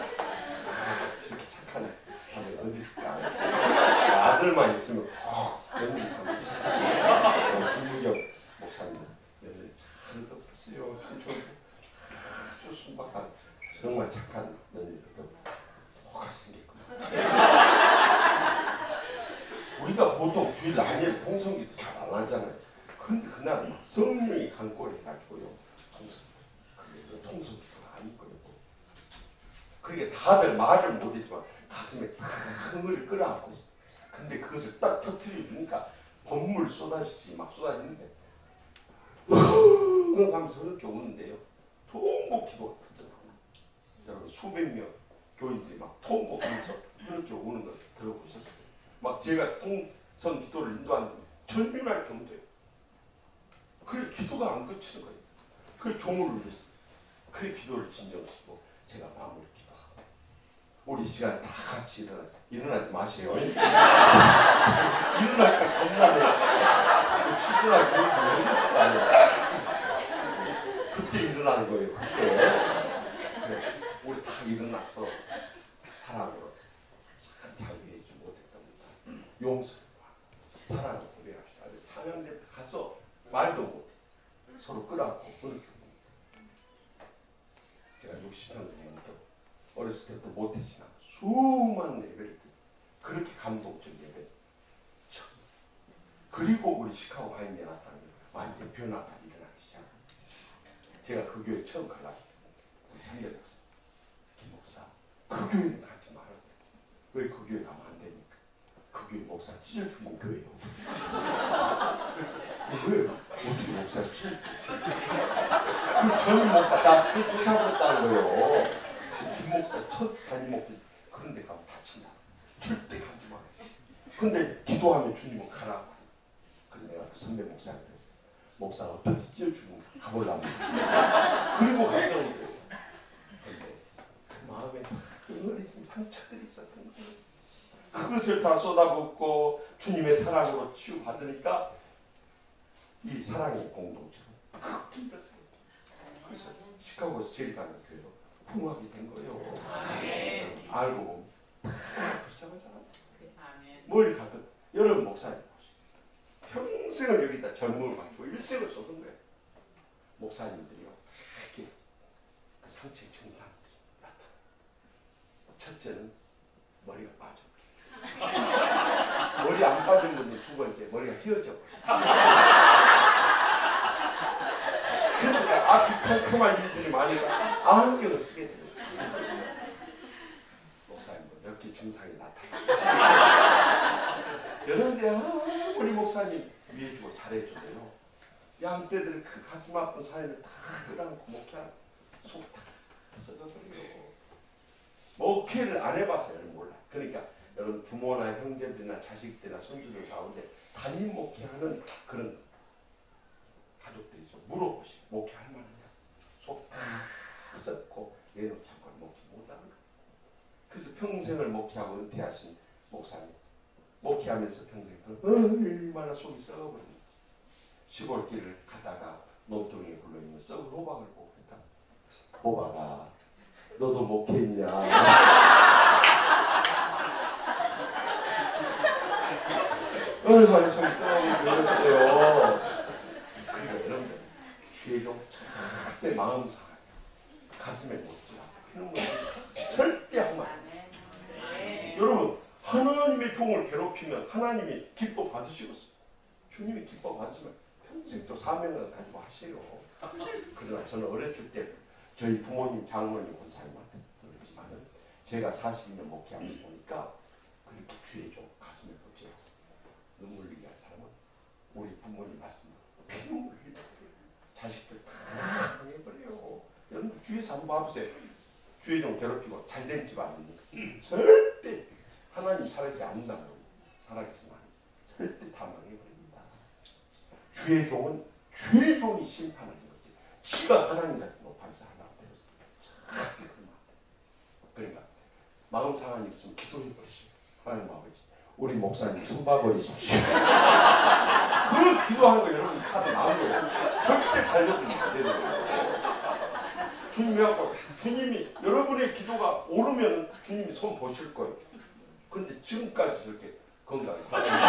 저렇게 착하네. 사람이 어디 있을까? 아들만 있으면 며느리 사는 김무경 목사님 며느리 잘 덮었어요. 아주 순박한 정말 착한 며느리도 뭐가 생겼구나. 우리가 보통 주일 낮에 통성기도 잘 안 하잖아요. 근데 그날 막 성령이 강골 해가지고요. 통성기도가 아닐 거예요. 그러니까 다들 말을 못했지만 가슴에 딱 흥을 끌어안고 있어. 근데 그것을 딱 터뜨려 주니까 건물 쏟아지지 막 쏟아지는데 하면서 그렇게 오는데요. 통곡 기도가 터져나오고 여러분 수백 명 교인들이 막 통곡하면서 그렇게 오는 걸 들어보셨어요. 막 제가 통성 기도를 인도하는 전멸할 정도예요. 그래 기도가 안 그치는 거예요. 그래 종을 울렸어요. 그래 기도를 진정시키고 제가 마무리 기도하고 우리 시간 다 같이 일어나지 마세요. 일어날까 겁나네요. 수준할 교육이 어디 있을 거 아니에요. 그때 일어나는 거예요. 그때 그래, 우리 다 일어났어. 사랑으로 잘 이해하지 못했답니다. 용서와 사랑을 고백합시다. 찬양대 가서 말도 못해. 서로 끌어안고 그렇게 제가 60평생이니까 어렸을 때부터 못했지만 수많은 예배를 그렇게 감동적인 예배. 그리고 우리 시카고 가인에 났다는 게 완전히 변화가 일어나기 시작합니다. 제가 그 교회 처음 가려고 우리 상계 목사, 김 목사 그 교회는 가지 말아요. 왜 그 교회 가면 안 됩니까? 그 교회 목사 찢어주는 교회예요. 왜? 어떻게 목사를 찢어주는 그 전 목사 나 쫓아버렸다는 거예요. 김 목사 첫 담임 목사 그런 데 가면 다친다. 절대 가지 마. 근데 기도하면 주님은 가라고. 그래서 내가 그 선배 목사한테 그랬어요. 목사 어떻게 찢어주는 가보려면. 그리고 갔더니 근데 그 마음에 어린 상처들이 있었던 거예요. 그것을 다 쏟아붓고 주님의 사랑으로 치유받으니까 이 사랑의 공동체로 탁 뚫렸어요. 그래서 시카고에서 제일 가는 교회로 풍부하게 된 거예요. 아멘. 알고 불쌍한 사람. 뭘 가든 여러분 목사님 평생을 여기다 젊음을 가지고 일생을 쏟은 거예요. 목사님들이요. 이렇게 그 상처의 증상들이 나타나요. 첫째는 머리가 빠져. 머리 안 빠진 분은 두 번째 머리가 휘어져. 그러니까 앞이 캄캄한 일들이 많으니까 안경을 쓰게 돼요. 목사님도 몇 개 증상이 나타나요. 여러분들 우리 목사님 위해주고 잘해줘요. 양떼들 그 가슴 아픈 사연을 다 끌어안고 목회하고 속 다 썩어버려요. 목회를 안 해봤어요. 몰라. 그러니까 여러분 부모나 형제들이나 자식들이나 손주들 가운데 담임 목회하는 그런 가족들이 있어. 물어보시. 목회할 만하냐? 속 다 썩고 내놓 참고 목회 못하는 거. 그래서 평생을 목회하고 은퇴하신 목사님 목회하면서 평생 얼마나 속이 썩어버립니다. 시골길을 가다가 논두렁에 굴러있는 썩은 호박을 보고 있다. 호박아 너도 목회했냐? 얼마나 속이 썩어버렸어요. 그러니까 여러분들 주의 종 절대 마음 상하게 가슴에 묻지 않고 피눈물 절대 하면 안 돼요. 여러분 하나님의 종을 괴롭히면 하나님이 기뻐 받으시겠어요. 주님이 기뻐 받으시면 평생 또 사명을 가지고 하세요. 그러나 저는 어렸을 때 저희 부모님, 장모님, 권사님한테 들었지만은 제가 40년 목회하면서 보니까 그렇게 주의 종 가슴에 묻지 않고 눈물 흘리게 할 사람은 우리 부모님 말씀으로 피눈물 흘리고 자식들 다 당해버려요. 여러분 주위에서 한번 봐보세요. 주의 종 괴롭히고 잘된 집안이니까 절대 하나님 살아있지 않는다고 살아계시면 절대 다 망해버립니다. 주의 종은 주의 종이 심판하는 거지. 지가 하나님 같은 높아서 하나 되었어요. 절대 그러면 안 돼요. 그러니까 마음 상한이 있으면 기도해버리시오. 하나님 아버지 우리 목사님 손봐버리십시오. 그 기도하는 거 여러분 카드 나온 거예요. 절대 달려들면 안 되는 거예요. 주님이 하고 주님이 여러분의 기도가 오르면 주님이 손 보실 거예요. 근데 지금까지 저렇게 건강하게 살아있는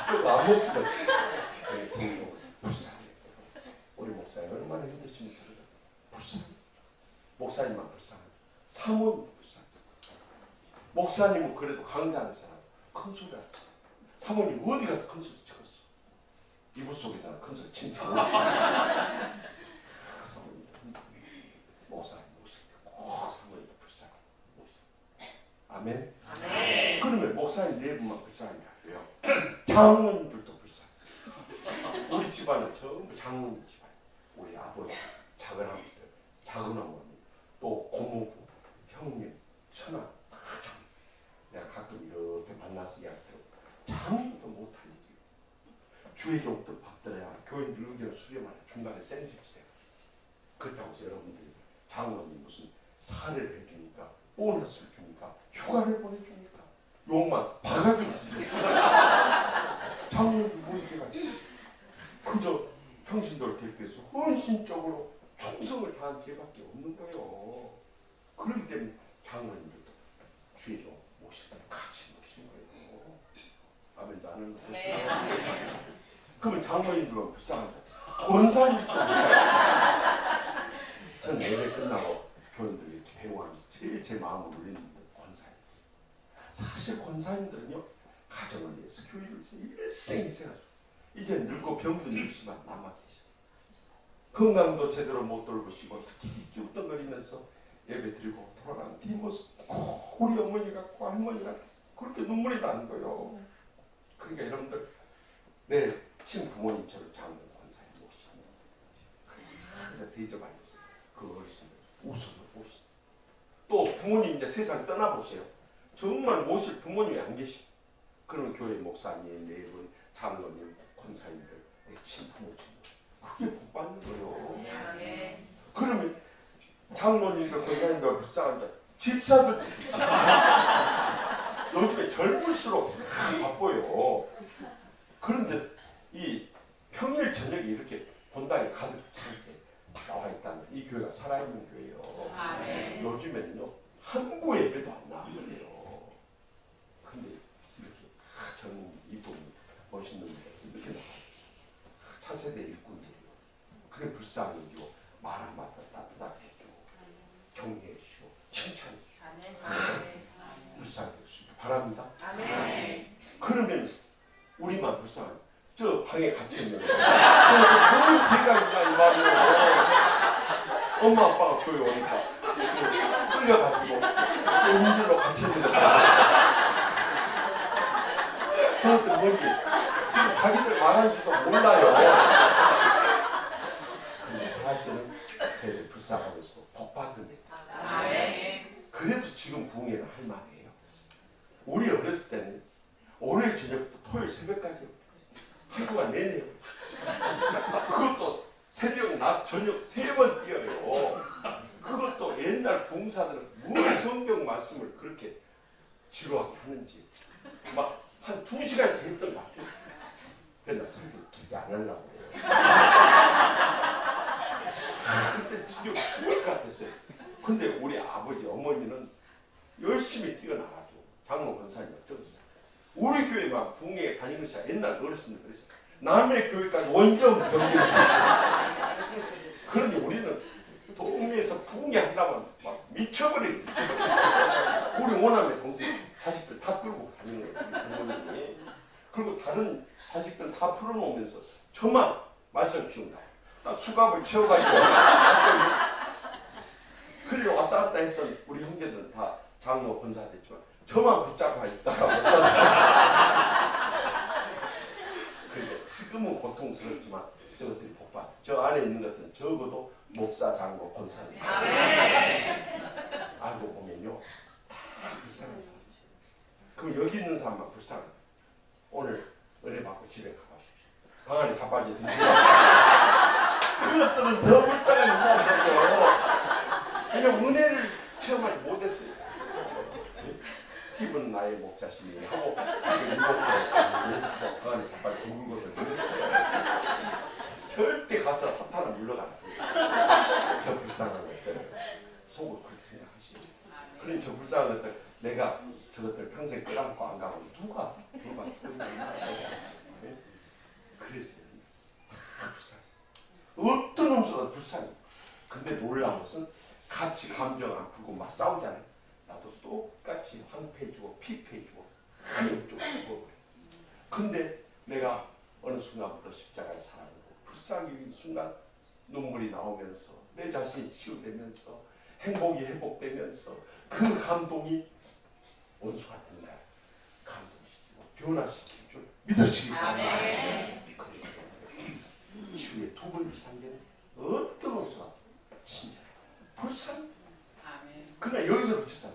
기도가 안 먹히거든요. 불쌍해. 우리 목사님 얼마나 힘드십니까? 불쌍해. 목사님만 불쌍해. 사모님도 불쌍해. 목사님은 그래도 강대하는 사람 큰 소리 하지. 사모님 어디 가서 큰 소리 찍었어. 이불 속에서는 큰 소리 진짜 사모님도 목사님 모실 때 꼭 사모님도 불쌍해. 아멘? 아멘. 그러면 목사님 네 분만 불쌍한 게 아니에요. 장모님들도 불쌍해. 우리 집안은 전부 장모님 집안. 우리 아버지, 작은 아버지들, 작은 어머니, 또 고모부, 형님, 처남, 참. 내가 가끔 이렇게 만나서 이야기해요. 장모도 못할 일이에요. 주의 종 뜻받들어야 교인들 의견 수렴하는 중간에 샌드위치 돼요. 그렇다고 해서 여러분들이 장모님 무슨 사례를 해주니까 보너스를 주니까 휴가를 보내주니까 욕만 박아주니까 장모님 문제가 있어요. 그저 평신도를 대표해서 헌신적으로 충성을 다한 죄밖에 없는 거예요. 그렇기 때문에 장모님들도 주의 종 모시는 같이 모시는 거예요. 아멘도 안 하는 거예요. 그러면 장모님들은 불쌍한 거죠. 권사님도 불쌍해요. 전 예배 끝나고 교인들 이렇게 배우하면서 제일 제 마음을 울리는 분들 권사님. 사실 권사님들은요 가정을 위해서 교회를 위해서 일생일생하죠. 이제 늙고 병든 일시만 남아 계셔. 건강도 제대로 못 돌보시고 기웃기웃거리면서 예배 드리고 돌아가는 뒷모습 우리 어머니 같고 할머니 같아서 그렇게 눈물이 나는 거예요. 그러니까 여러분들 내 친부모님처럼 장군 권사님 모시는 그래서 대접하면서 그 어르신들 웃음을 보시죠. 또 부모님 이제 세상 떠나보세요. 정말 모실 부모님이 안 계시. 그러면 교회 목사님, 네 분, 장로님, 권사님들, 내 친부모님 그게 복 받는 거예요. 그러면 장로님들, 권사님들 불쌍한데 집사들도 요즘에 젊을수록 바빠요. 그런데 이 평일 저녁에 이렇게 본당에 가득 차게 나와 있다는 이 교회가 살아있는 교회예요. 요즘에는요 한부 예배도 안 나와요. 근데 이렇게 저는 이분 멋있는 분들 이렇게 나와요. 차세대 일꾼들이요. 그래 불쌍히 여기고 말 한마디 따뜻하게 해주고 격려해 주시고 칭찬해 주시고 불쌍해 주시기 바랍니다. 그러면 우리만 불쌍해. 저 방에 갇혀 있는 거예요. 그런 죄가 있냐 이 말이에요. 엄마 아빠가 교회 오니까 끌려가지고 인질로 갇혀 있는 거예요. 그것도 뭔지 지금 자기들 말하는지도 몰라요. 근데 사실은 저희를 불쌍하면서 복 받습니다. 그래도 지금 부흥회는 할 만해요. 우리 어렸을 때는 월요일 저녁부터 토요일 새벽까지 하루가 내내 그것도 새벽, 낮, 저녁 3번 뛰어요. 그것도 옛날 봉사들은 뭘 성경 말씀을 그렇게 지루하게 하는지 막 한 2시간씩 했던 것 같아요. 그래서 나 성경 기대 안 하려고 해요. 그때 진짜 죽을 것 같았어요. 근데 우리 아버지, 어머니는 열심히 뛰어나가지고 장로 권사님 어쩌겠어요. 우리 교회만 붕에 다니는 시간 옛날 어르신들 그랬어요. 남의 교회까지 원정 경기. 그러니 우리는 동네에서 붕에 한다면 막 미쳐버리는 우리 오남의 동생 자식들 다 끌고 다니는 거예요. 부모님이. 그리고 다른 자식들 다 풀어놓으면서 저만 말썽 피운다. 딱 수갑을 채워가지고 그래 왔다 갔다 했던 우리 형제들은 다 장로 권사 됐지만 저만 붙잡아 있다가 그러니까 지금은 고통스럽지만 저것들이 복받. 저 안에 있는 것들은 적어도 목사, 장로, 권사님. 알고 보면요 다 불쌍한 사람. 그럼 여기 있는 사람만 불쌍해. 오늘 은혜 받고 집에 가보십시오. 방 안에 자빠지 든지. 그것들은 더 불쌍한 사람들이요. 그냥 은혜를 체험하지 못했어요. 팁은 나의 목자심이 하고 방 안에 자빠지 둥근 것을 모르겠어요. 절대 가서 사탄을 물러가는 거예요. 저 불쌍한 것들 속으로 그렇게 생각하시죠. 그러니 저 불쌍한 것들 내가 저것들 평생 끌어안고 안 가면 누가 죽었나. 네? 그랬어요. 다 불쌍해. 어떤 놈보다 불쌍해. 근데 놀라운 것은 같이 감정 안 풀고 막 싸우잖아요. 나도 똑같이 황폐해지고 피폐해지고 영적으로 죽어버려요. 근데 내가 어느 순간부터 십자가에 살아가고 불쌍히 순간 눈물이 나오면서 내 자신이 치유되면서 행복이 회복되면서 그 감동이 원수 같은 날 감동시키고 변화시킬 줄 믿으시기 바랍니다. 그래서 치유의 두 번째 단계는 어떤 원수가 친절해 불쌍. 그러나 여기서 그쳐서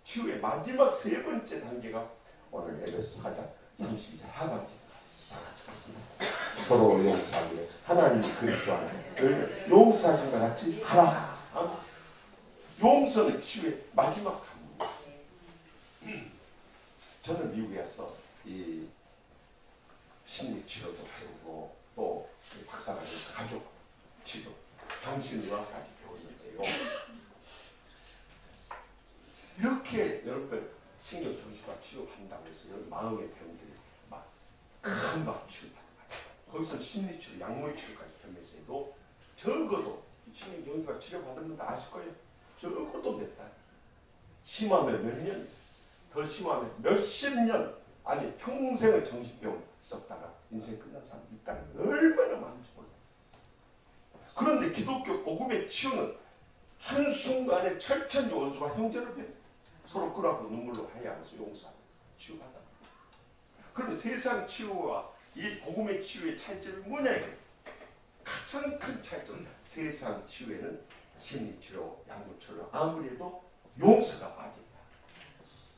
치유의 마지막 세 번째 단계가 오늘 에베소 4장 32절 하반절 다 같이 갔습니다. 서로 용서하기에 하나님 그리스도 안에 용서하신 것 같이 하라. 용서는 치유의 마지막 단계입니다. 저는 미국에 와서 이 심리치료도 배우고 또 박사과정에서 가족 치료, 정신의학까지 배웠는데요. 이렇게 여러분 신경정신과 치료한다고 해서 여러분 마음의 병들이 막 금방 치료받는 거예요. 거기서 심리치료, 약물치료까지 겸해서도 적어도 신경정신과 치료받으면 다 아실 거예요. 적어도 몇 달, 심하면 몇 년, 더 심하면 몇십 년, 아니 평생을 정신병을 썼다가 인생 끝난 사람이 있다는 게 얼마나 많은지 몰라요. 그런데 기독교 복음의 치유는 한순간에 철천지 원수가 형제를 돼 서로 끌어안고 눈물로 하야하면서 용서하면서 치유받아. 그런데 세상 치유와 이 복음의 치유의 차이점이 뭐냐 이게. 가장 큰 차이점은 세상 치유에는 심리치료, 약물치료 아무래도 용서가 빠진다.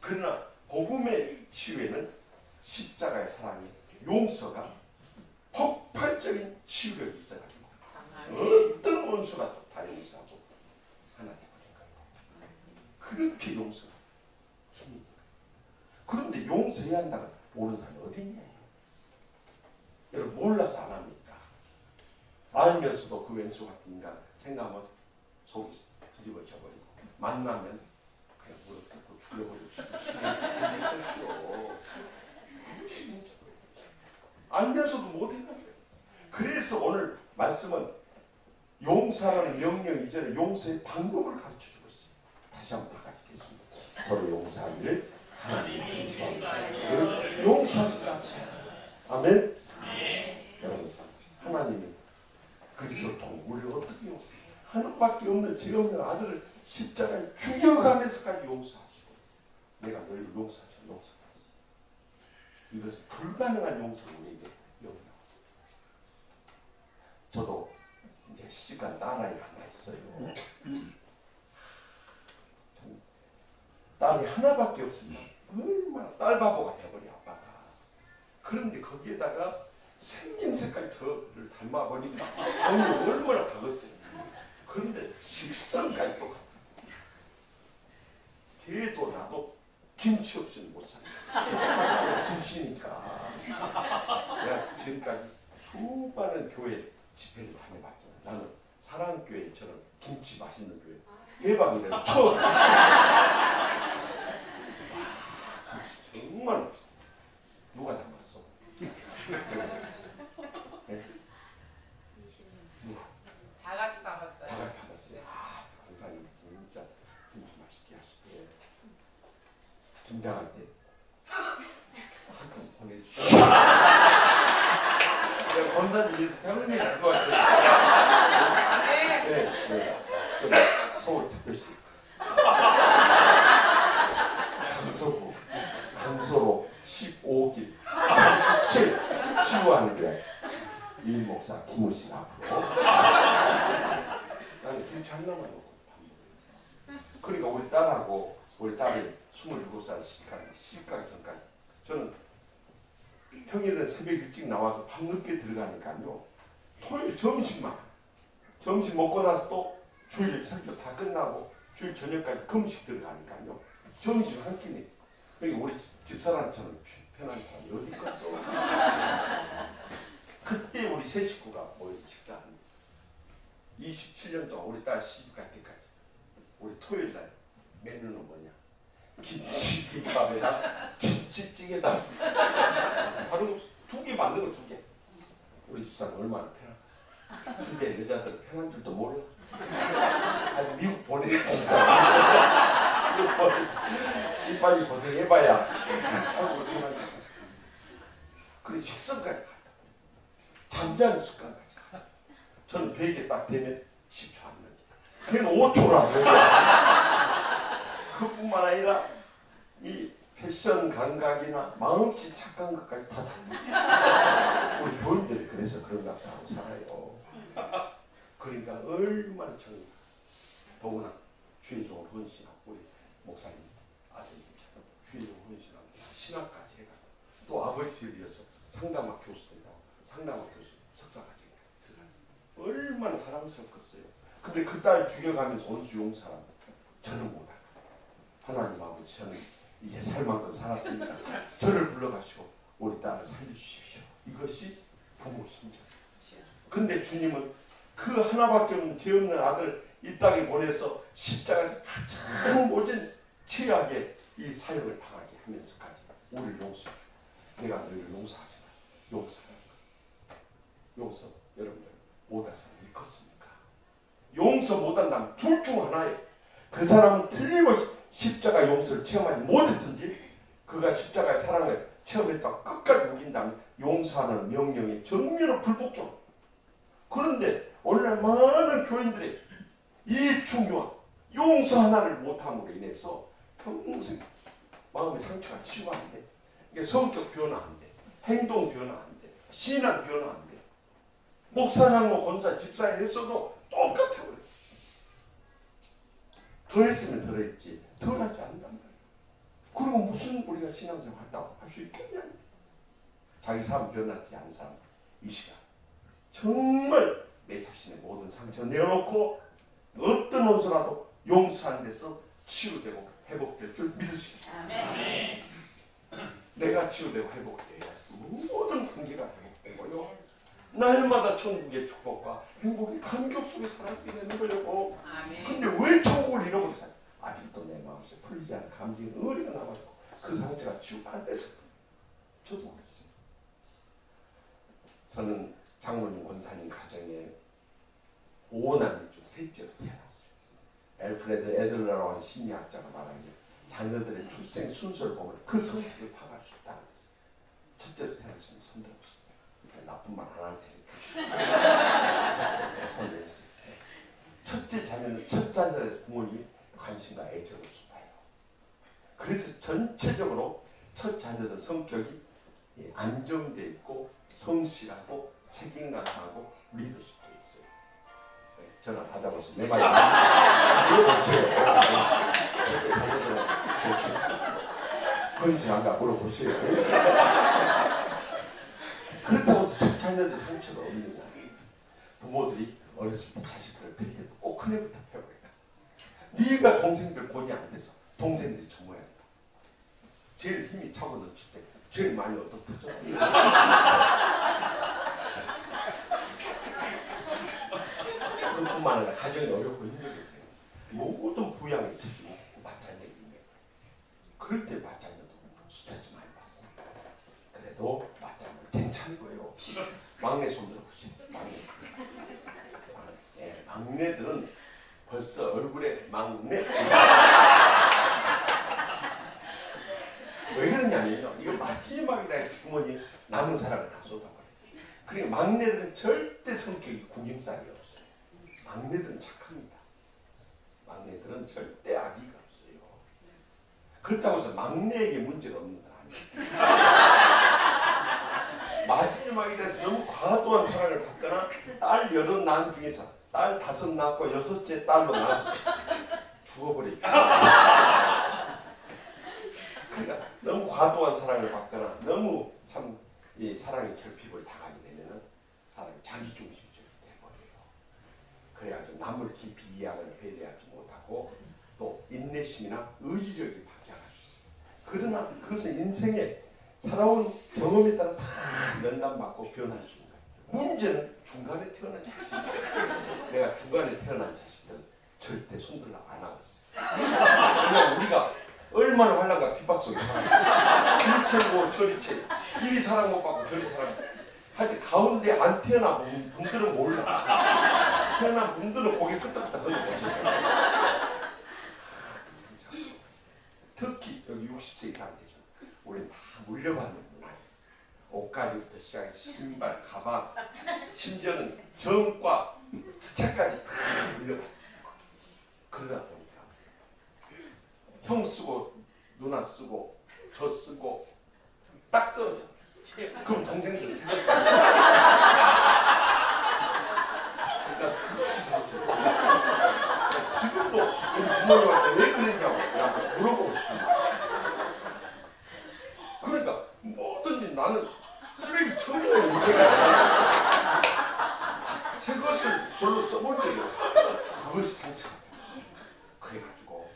그러나 복음의 치유에는 십자가의 사랑이 용서가 폭발적인 치유력이 있어가지고 어떤 원수가 다 용서하고 하나 되버린 거예요. 그렇게 용서가 힘이 있는 거예요. 그런데 용서해야 한다는 모르는 사람이 어디 있냐. 여러분 몰라서 안 합니까? 알면서도 그 왼수 같은 인간 생각하면 속이 뒤집어져 버리고 만나면 그냥 무릎 꿇고 죽여버리고 싶으시오. 알면서도 못했는 거예요. 그래서 오늘 말씀은 용서라는 명령 이전에 용서의 방법을 가르쳐주고 있어요. 다시 한번 다 같이 읽겠습니다. 서로 용서하기를 하나님 용서합시다. 아멘. 여러분 하나님이 그리스도 통해 우리를 어떻게 용서해요? 하나밖에 없는 죄 없는 아들을 십자가에 죽여가면서까지 용서하시고 내가 너희를 용서하죠. 이것은 불가능한 용서를 우리에게 명령합니다. 저도 이제 시집간 딸아이가 하나 있어요. 딸이 하나밖에 없습니다. 얼마나 딸바보가 돼버려 아빠가. 그런데 거기에다가 생김새까지 저를 닮아버리니까 형이 얼마나 다컸어요. 그런데 식성까지 똑같아. 걔도 나도 김치 없이는 못 살아. 김치니까. 내가 지금까지 수많은 교회 집회를 다녀봤잖아. 나는 사랑교회처럼 김치 맛있는 교회 대박이네. 처음. 정말 누가 닮았어? 네? 누가? 다 같이 닮았어요. 다 같이 닮았어요. 아, 강사님 진짜 김치 맛있게 하시대. 김장할 때 한 통 보내주시오. 내가 권사님 위해서 평생 기도할게요. 네, 네. 서울 특별시 강서로 15길 37 치유하는 게 일 목사 김우신 앞으로 나는 김치 한 놈만 먹고 그러니까 우리 딸하고 우리 딸이 27살 시집가기 전까지 저는 평일에 새벽 일찍 나와서 밤늦게 들어가니까요. 토요일 점심 먹고 나서 또 주일 설교 다 끝나고 주일 저녁까지 금식 들어가니까요. 점심 한 끼니. 그러니까 우리 집사람처럼 편한 사람이 어디 있겠어. 그때 우리 세 식구가 모여서 식사합니다. 27년 동안 우리 딸 시집 갈 때까지 우리 토요일 날 메뉴는 뭐냐? 김치김밥에다 김치찌개다. 바로 2개 만든 거 2개. 우리 집사람 얼마나 편하겠어. 근데 여자들 편한 줄도 몰라. 아니 미국 보내니까 빨리 고생해봐야 하고 편하게. 그래 식성까지 갔다. 잠자는 습관까지 갔다. 저는 베개 딱 되면 10초 안 넘니까. 걔는 5초라고. 그뿐만 아니라 이 패션 감각이나 마음씨 착한 것까지 다 달라. 우리 교인들이 그래서 그런가 보다 하고 살아요. 그러니까 얼마나 정이 더구나 주의로 헌신하고 우리 목사님 아들님처럼 주의로 헌신하고 신학까지 해가지고 또 아버지를 위해서 상담학 교수들이라고 상담학 교수 석사까지 들어갔어요. 얼마나 사랑스럽겠어요. 근데 그 딸 죽여가면서 원수 용사라고 저는 못하고 하나님 아버지 저는 이제 살 만큼 살았습니다. 저를 불러가시고 우리 딸을 살려주십시오. 이것이 부모 심정. 근데 주님은 그 하나밖에 없는 죄 없는 아들 이 땅에 보내서 십자가에서 가장 모진 최악의 이 사역을 당하게 하면서까지 우리를 용서해주고 내가 너희를 용서하지 마. 용서하는 거. 용서 여러분들 못해서 믿겠습니까? 용서 못한다면 둘 중 하나예요. 그 사람은 틀림없이 십자가 용서를 체험하지 못했든지 그가 십자가의 사랑을 체험했다고 끝까지 우긴다면 용서하는 명령에 정면으로 불복종. 그런데 오늘날 많은 교인들이 이 중요한 용서 하나를 못함으로 인해서 평생 마음의 상처가 치유가 안 돼. 이게 성격 변화 안 돼. 행동 변화 안 돼. 신앙 변화 안 돼. 목사, 장로, 권사, 집사 했어도 똑같아 버려. 더 했으면 더 했지. 덜 하지 않는단 말이야. 그리고 무슨 우리가 신앙생활 한다고 할 수 있겠냐. 자기 삶 변하지 않은 사람 이 시간 정말 내 자신의 모든 상처 내어놓고 어떤 원수라도 용서하는 데서 치유되고 회복될 줄 믿으시오. 내가 치유되고 회복돼야 모든 관계가 회복되고요. 날마다 천국의 축복과 행복의 감격 속에 살아가게 되는 거예요. 근데 왜 천국을 잃어버리세요? 아직도 내 마음속에 풀리지 않은 감정이 의리가 남아있고 그 상처가 치유가 안 돼서. 저도 그랬습니다. 저는 장로님 권사님 가정에 5남매 중 셋째로 태어났어요. 엘프레드 애들러라고 하는 심리학자가 말하기에 자녀들의 출생 순서를 보면 그 성격을 파악할 수 있다고 했어요. 첫째로 태어났으면 손들었어요. 나쁜 말 안 할 테니까. 손들었어요. 첫째 자녀는 첫 자녀의 부모님이 관심과 애정을 쏟아요. 그래서 전체적으로 첫 자녀들 성격이 안정되어 있고 성실하고 책임감하고 리더십도 있어요. 전화 받아보세요. 내 말이 물어보세요. 그런지 아까 물어보세요. 그렇다고 해서 책 찾는데 상처가 없느냐. 부모들이 어렸을 때 자식들을 뵐 때도 꼭 큰애부터 펴버려요. 네가 동생들 본이 안 돼서 동생들이 저 모양이다. 제일 힘이 차고 넘칠 때 제일 많이 얻어터져. 그뿐만 아니라 가정이 어렵고 힘들기 때문에 모든 부양의 책임이 맞장애입니다. 그럴 때 맞장애도 스트레스 많이 받습니다. 그래도 맞장애 괜찮고요. 막내 손 들어보시죠. 막내들은 벌써 얼굴에 막내. 왜 그러냐면요. 이거 마지막이라 해서 부모님 남은 사랑을 다 쏟아버려요. 그러니까 막내들은 절대 성격이 구김살이 없어요. 막내들은 착합니다. 막내들은 절대 악의가 없어요. 그렇다고 해서 막내에게 문제가 없는 건 아니에요. 마지막이라 해서 너무 과도한 사랑을 받거나 딸 여럿 낳은 중에서 딸 5 낳고 6째 딸로 낳았어요. 죽어버렸죠. 그러니까 너무 과도한 사랑을 받거나 너무 참 이 사랑의 결핍을 당하게 되면은 사람이 자기중심적이 돼버려요. 그래가지고 남을 깊이 이해하거나 배려하지 못하고 또 인내심이나 의지력이 박약할 수 있어요. 그러나 그것은 인생에 살아온 경험에 따라 다 면담받고 변할 수 있는 거예요. 문제는 중간에 태어난 자식들. 내가 중간에 태어난 자식들은 절대 손들라 안 하겠어요. 그냥 우리가 얼마나 환란과 핍박 속에 살아요. 이리 채고 저리 채. 이리 사랑 못 받고 저리 사랑. 할 때 가운데 안 태어난 분들은 몰라. 태어난 분들은 고개 끄덕끄덕 흔들어보세요. 특히 여기 60세 이상 되죠. 우리는 다 물려받는 문화가 있어요. 옷가지부터 시작해서 신발, 가방, 심지어는 정과, 책까지 다 물려받아요. 그러다 보니까 형 쓰고 누나 쓰고 저 쓰고 딱 떨어져. 그럼 동생들 생겼어. 그러니까 그것이 상처. 지금도 우리 부모님한테 왜 그랬냐고 물어보고 싶습니다. 그러니까 뭐든지 나는 쓰레기 처리의 문제가 새 것을 별로 써본 적이 없어. 그것이 상처가 돼. 그래가지고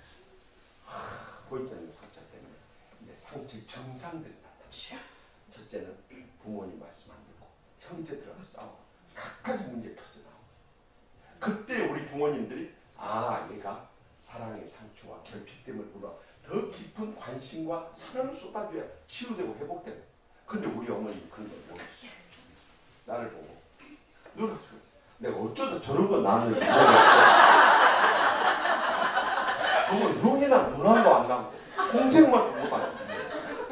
보이자는 상처 때문에 이제 상처의 증상들이 나타나요. 첫째는 부모님 말씀 안 듣고 형제들하고 싸우고 각가지 문제 터져나오고 그때 우리 부모님들이 아 얘가 사랑의 상처와 결핍 때문에 울어 더 깊은 관심과 사랑을 쏟아줘야 치유되고 회복되고 근데 우리 어머니는 그런 걸 모르겠어. 나를 보고 누나 내가 어쩌다 저런 거 나는 저거 형이나 누나도 안 나고 동생만도 못 알아.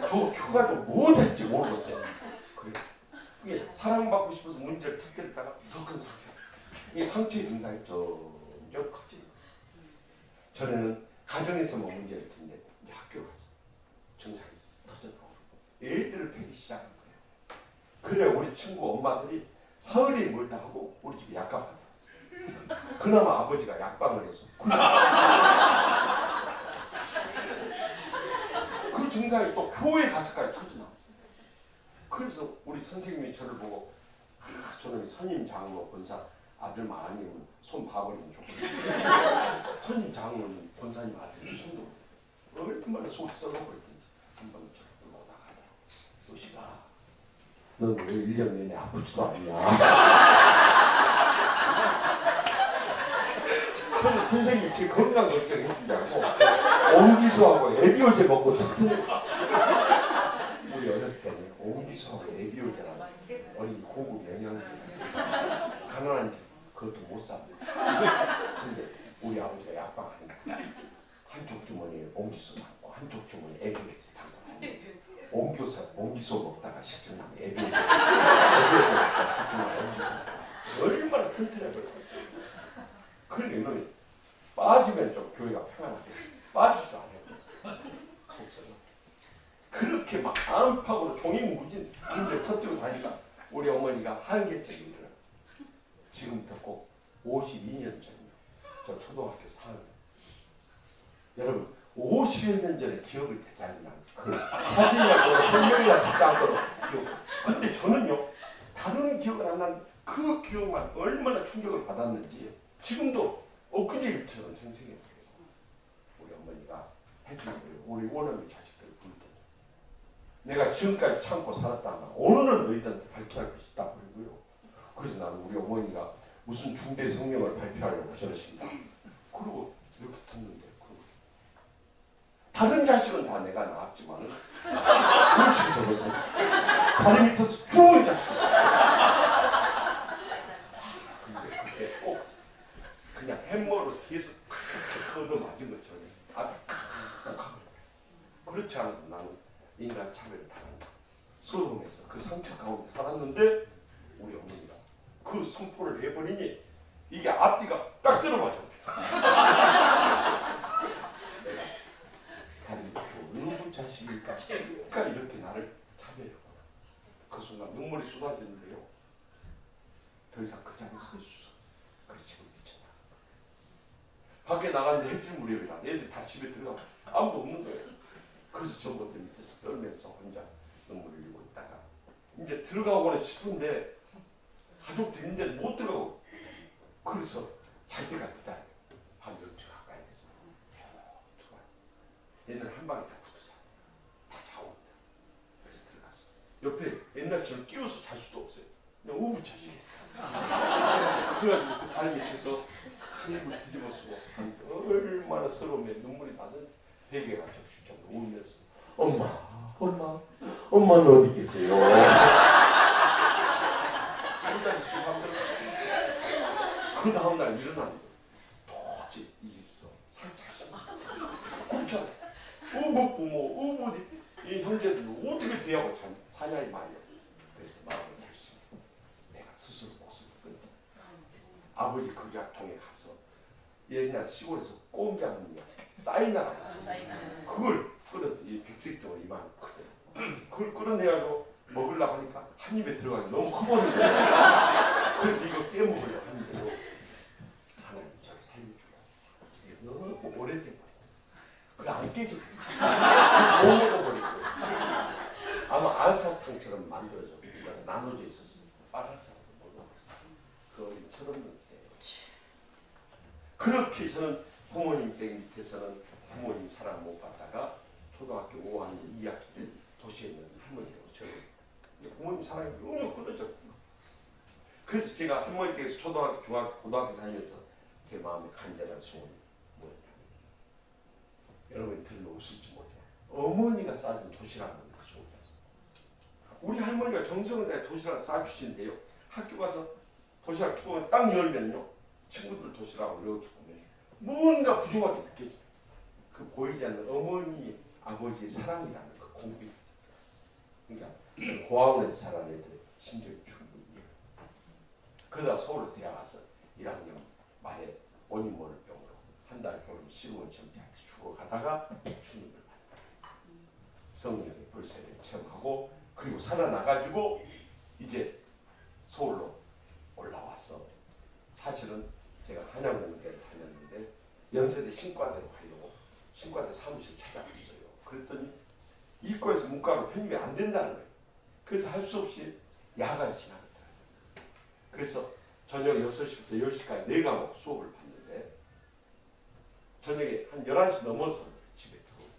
저거 켜가지고 못했지 모르겠어요. 그래. 이게 사랑받고 싶어서 문제를 터뜨렸다가 더 큰 상처. 이게 상처의 증상이 점점 커지는 거예요. 전에는 가정에서만 문제를 텐데 이제 학교 가서 증상이 터져나오고 애들을 패기 시작한 거예요. 그래 우리 친구 엄마들이 사흘이 멀다 하고 우리 집에 약값 받았어요. 그나마 아버지가 약방을 해서 그 증상이 또 교회 가서까지 터져나와요. 그래서 우리 선생님이 저를 보고 저놈이 선임 장로 본사 아들만 아니면 손 봐버리면 좋거든요. 선임 장로 본사님 아들은 손도 얼마나 속이 썩어버렸든지 한번 저를 보고 나가더라고. 노시가 넌 왜 1년 내내 아프지도 않냐. 저는 선생님 제 건강 걱정해준다고 옹기수하고 에비올제 먹고 튼튼해. 우리 어렸을 때는 옹기수하고 에비올제라는 어린이 고급 영양제가 있어요. 가난한 집 그것도 못 삽니다. 근데 우리 아버지가 약방하니까 한쪽 주머니에 옹기수 담고 한쪽 주머니에 에비올제 담고 옹기수 먹다가 식중나면 에비올제 먹다가 식중나면 옹기수 얼마나 튼튼해 보였어요. 그러니까 이놈이 빠지면 좀 교회가 평안하게 빠지지도 않아요. 속썩어. 그렇게 막 안팎으로 종횡무진 문제를 터뜨리고 다니까 우리 어머니가 한계점이 일어나. 지금부터 꼭 52년 전이요. 저 초등학교 4학년. 여러분 50여 년 전에 기억을 되살리는 그 사진이나 설명이나 듣지 않도록 기억. 근데 저는요 다른 기억을 안 나는 그 기억만 얼마나 충격을 받았는지 지금도 엊그제일처럼 생생해 보여요. 우리 어머니가 해준 거예요. 우리 원어민 자식들 부를 때 내가 지금까지 참고 살았다가 오늘은 너희들한테 발표할 것이 있다 그러고요. 그래서 나는 우리 어머니가 무슨 중대 성명을 발표하려고 저러신다. 그리고 이렇게 듣는데 다른 자식은 다 내가 낳았지만 그것이 적어서 다리 밑에서 좋은 자식. 근데 그때 꼭 그냥 햄머로 뒤에서 탁 얻어맞은 것처럼 앞에 탁 그렇지 않아도 나는 인간 차별을 당한다. 소돔에서 그 상처 가운데 살았는데 우리 어머니가 그 선포를 해버리니 이게 앞뒤가 딱 들어맞아. 다른 좋은 자식이니까 그러니까 이렇게 나를 차별했구나. 그 순간 눈물이 쏟아지는데요. 더 이상 그 자리에 설 수 없어. 그래서 집을 뛰쳐나. 밖에 나갔는데 해질 무렵이라 애들 다 집에 들어가 아무도 없는 거예요. 그래서 전봇대 밑에서 떨면서 혼자 눈물을 흘리고 있다가 이제 들어가고는 싶은데 가족들이 이제 못 들어가고 그래서 잘 때가 기다려요. 한 12시 가까이 돼서 얘는 한 방에 다 붙어자. 다 자고 있다. 그래서 들어갔어. 옆에 옛날처럼 끼워서 잘 수도 없어요. 그냥 우부차시. 그래가지고 그 다리 밑에서 힘을 뒤집어 쓰고 얼마나 서러움에 눈물이 나는 베개가 적시적으로 울면서 엄마는 어디 계세요? 그 다음날 일어났는데 도저히 이 집서 살짝 그렇잖아. 우부 부모, 우부 이 형제들 어떻게 대하고 사냐 이 말이야. 그래서 마음을 결심. 내가 스스로 목숨을 끊자. 아버지 극약통에 가서 옛날 시골에서 꼼장이냐 사이나라고 그걸 끓여서 이 백색덩어리 이만 크대. 그걸 끌어내가지고 먹으려고 하니까 한 입에 들어가기 너무 커버린 거야. 그래서 이거 깨먹으려고 하는데도 하나님 저를 살려주라. 이게 너무 오래된 거야. 그래 안 깨져. 못 먹어버리고 아마 알사탕처럼 만들어져. 나눠져 있었어요. 알사탕도 못 먹었어. 그 어린 철없는 때. 그렇게 저는 부모님 댁 밑에서는 부모님 사랑 못 받다가 초등학교 5학년 2학기 때 도시에 있는 할머니하고 저는 부모님 사랑이 너무 끊어졌고 그래서 제가 할머니 댁에서 초등학교, 중학교, 고등학교 다니면서 제 마음에 간절한 소원이 뭐였냐면 여러분이 들으면 웃을지 모르겠어요. 어머니가 싸준 도시락을 먹는 그 소원이었어요. 우리 할머니가 정성을 다해 도시락을 싸주시는데요. 학교 가서 도시락 뚜껑을 딱 열면요. 친구들 도시락을 이렇게 보면 뭔가 부족하게 느껴져요. 그 보이지 않는 어머니, 아버지의 사랑이라는 그 공백이 있어요. 그러니까 고아원에서 자란 애들 심정이 충분히 이해해요. 그러다 서울로 대학 가서 1학년 말에 원인모를병으로 한 달 보름 시골 정비한테 죽어가다가 주님을 만나요. 성령의 불세를 체험하고 그리고 살아나가지고 이제 서울로 올라왔어. 사실은 제가 한양공대를 다녔는데 연세대 신과대로 가려고 신과대 사무실 찾아갔어요. 그랬더니 이과에서 문과로 편입이 안 된다는 거예요. 그래서 할 수 없이 야간 진학을 들어갔어요. 그래서 저녁 6시부터 10시까지 4과목 수업을 받는데 저녁에 한 11시 넘어서 집에 들어오고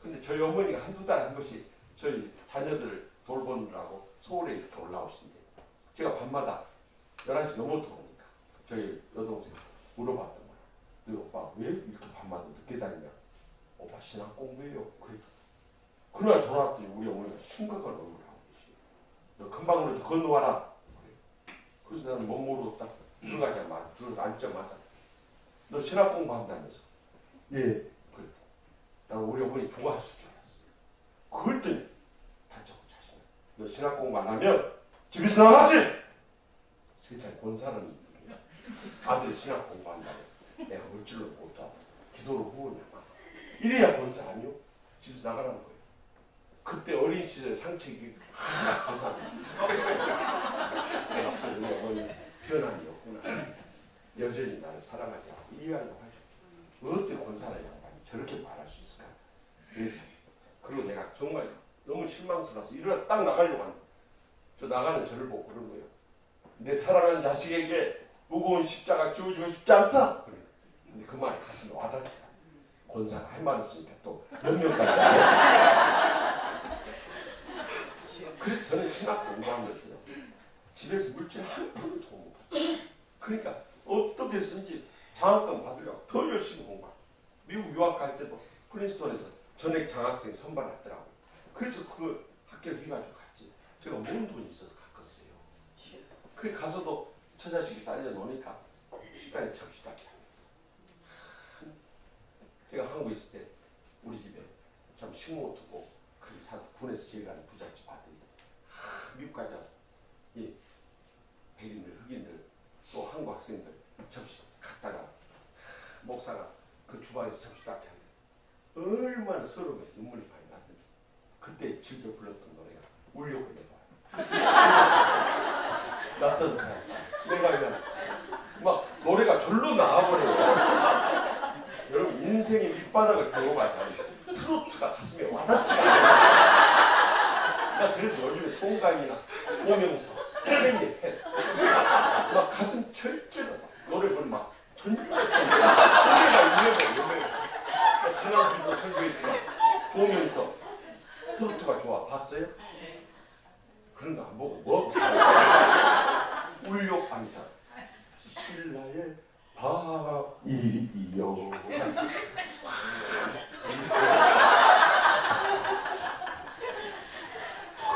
근데 저희 어머니가 한두 달에 한 번씩 저희 자녀들을 돌보느라고 서울에 이렇게 올라오시는데 제가 밤마다 11시 넘어 들어오니까 저희 여동생 물어봤던 거야. 너 오빠 왜 이렇게 밤마다 늦게 다니냐? 오빠 신학 공부해요. 그랬더니 그날 돌아왔더니 우리 어머니가 심각한 얼굴을 하고 계시. 너 금방 그래도 건너와라. 그래서 나는 못 모르고 딱 들어가자마자 들어서 앉자마자 너 신학 공부한다면서. 예. 그랬더니 나는 우리 어머니 좋아하실 줄 알았어. 그랬더니 다짜고 자신을 너 신학 공부 안 하면 집에서 나가시. 세상에 본사는 아들이 신학 공부한다고 내가 물질로 못하고 기도로 후원이야. 이래야 본사 아니요? 집에서 나가라는 거예요. 그때 어린 시절 상처기 하나 내가 우리 어머니 변함이었구나. 여전히 나를 사랑하지 않고 이해하려고 하죠. 어떻게 권사를 양반이 저렇게 말할 수 있을까? 그래서 그리고 내가 정말 너무 실망스러워서 일어나 딱 나가려고 하는 저 나가는 저를 보고 그런 거예요. 내 사랑하는 자식에게 무거운 십자가 지워주고 싶지 않다. 근데 그 말이 가슴에 와닿지 않아. 권사가 할 말 없으니까 또 명령까지 그래서 저는 신학 공부하면서요. 집에서 물질 한 푼도 도움 못 받아요. 그러니까 어떻게 해서든지 장학금 받으려고 더 열심히 공부하고 미국 유학 갈 때도 프린스턴에서 전액 장학생 선발했더라고요. 그래서 그 합격해가지고 갔지. 제가 모은 돈이 있어서 갔겠어요. 그래 가서도 처자식이 딸려놓으니까 식당에 접시답게 하면서 제가 한국에 있을 때 우리 집에 참 식모 두고 거기 군에서 제일 가는 부잣집 아들이 미국까지 와서 이 백인들 흑인들 또 한국 학생들 접시 갖다가 목사가 그 주방에서 접시 닦게 하는데 얼마나 서러움에 눈물이 많이 났는지 그때 즐겨 불렀던 노래가 울려고 내려와요. 낯선 가야 내가 그냥 막 노래가 절로 나와버려요. 여러분 인생의 밑바닥을 경험하지 않아요. 트로트가 가슴에 와닿지가 않아요. 나 그래서 요즘에 송강이나 고명서 팬이에요 팬. 막 가슴 철저히 노래 부르면 막 전율가 유명해요. 지난주도 설교했지만 조명서 트로트가 좋아 봤어요? 그런 거 안 보고 뭐 울욕 암자 신라의 밥이요.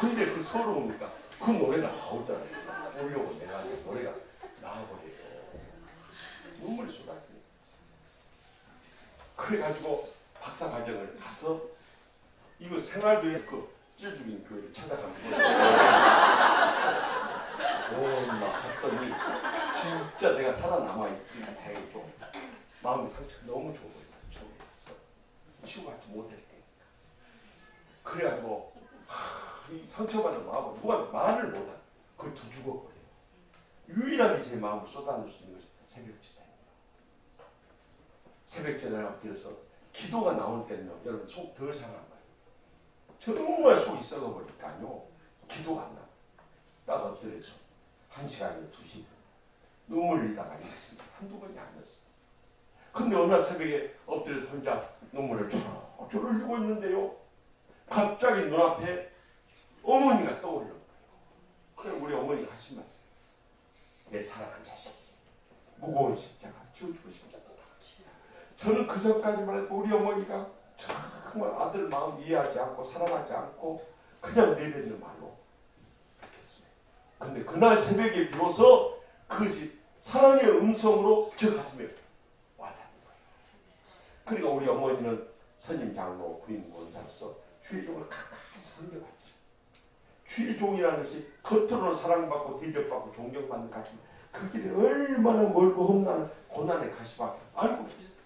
근데 그 서러우니까 그 노래가 나오더라고요. 울려고 내가 노래가 나와버려요. 눈물이 쏟아지네. 그래가지고 박사과정을 가서 이거 생활도 그 찢어죽인 교회를 찾아가면서 막 갔더니 진짜 내가 살아남아 있으면 다행이죠. 마음의 상처가 너무 좋은 거예요. 처음에 갔어. 치유받지 못할 때니까. 그래가지고 상처받은 마음을 누가 말을 못하고 그거 더 죽어버려요. 유일하게 제 마음을 쏟아낼 수 있는 것이 새벽제단입니다. 새벽제단을 앞에서 기도가 나올 때는요. 여러분 속 덜 상한 거예요. 정말 속이 썩어버리니까요. 기도가 안 나. 딱 엎드려서 1시간이나 2시간 눈물 흘리다가 앉았습니다. 한두 번이 아니었어요. 근데 어느 날 새벽에 엎드려서 혼자 눈물을 쫄쫄 흘리고 있는데요. 갑자기 눈앞에 어머니가 떠오르는 거예요. 그래서 우리 어머니가 하신 말씀. 내 사랑하는 자식 무거운 십자가 지워주고 싶지 않다. 저는 그 전까지만 해도 우리 어머니가 정말 아들 마음 이해하지 않고 사랑하지 않고 그냥 내뱉는 말로 듣겠어요. 근데 그날 새벽에 비로소 그것이 사랑의 음성으로 저 가슴에 와닿는 거예요. 그러니까 우리 어머니는 선임 장로 부인 권사로서 주의 종을 가까이 섬겨봤죠. 주의 종이라는 것이 겉으로는 사랑받고 대접받고 존경받는 가지만 그 길이 얼마나 멀고 험난한 고난의 가시밭 알고 계세요.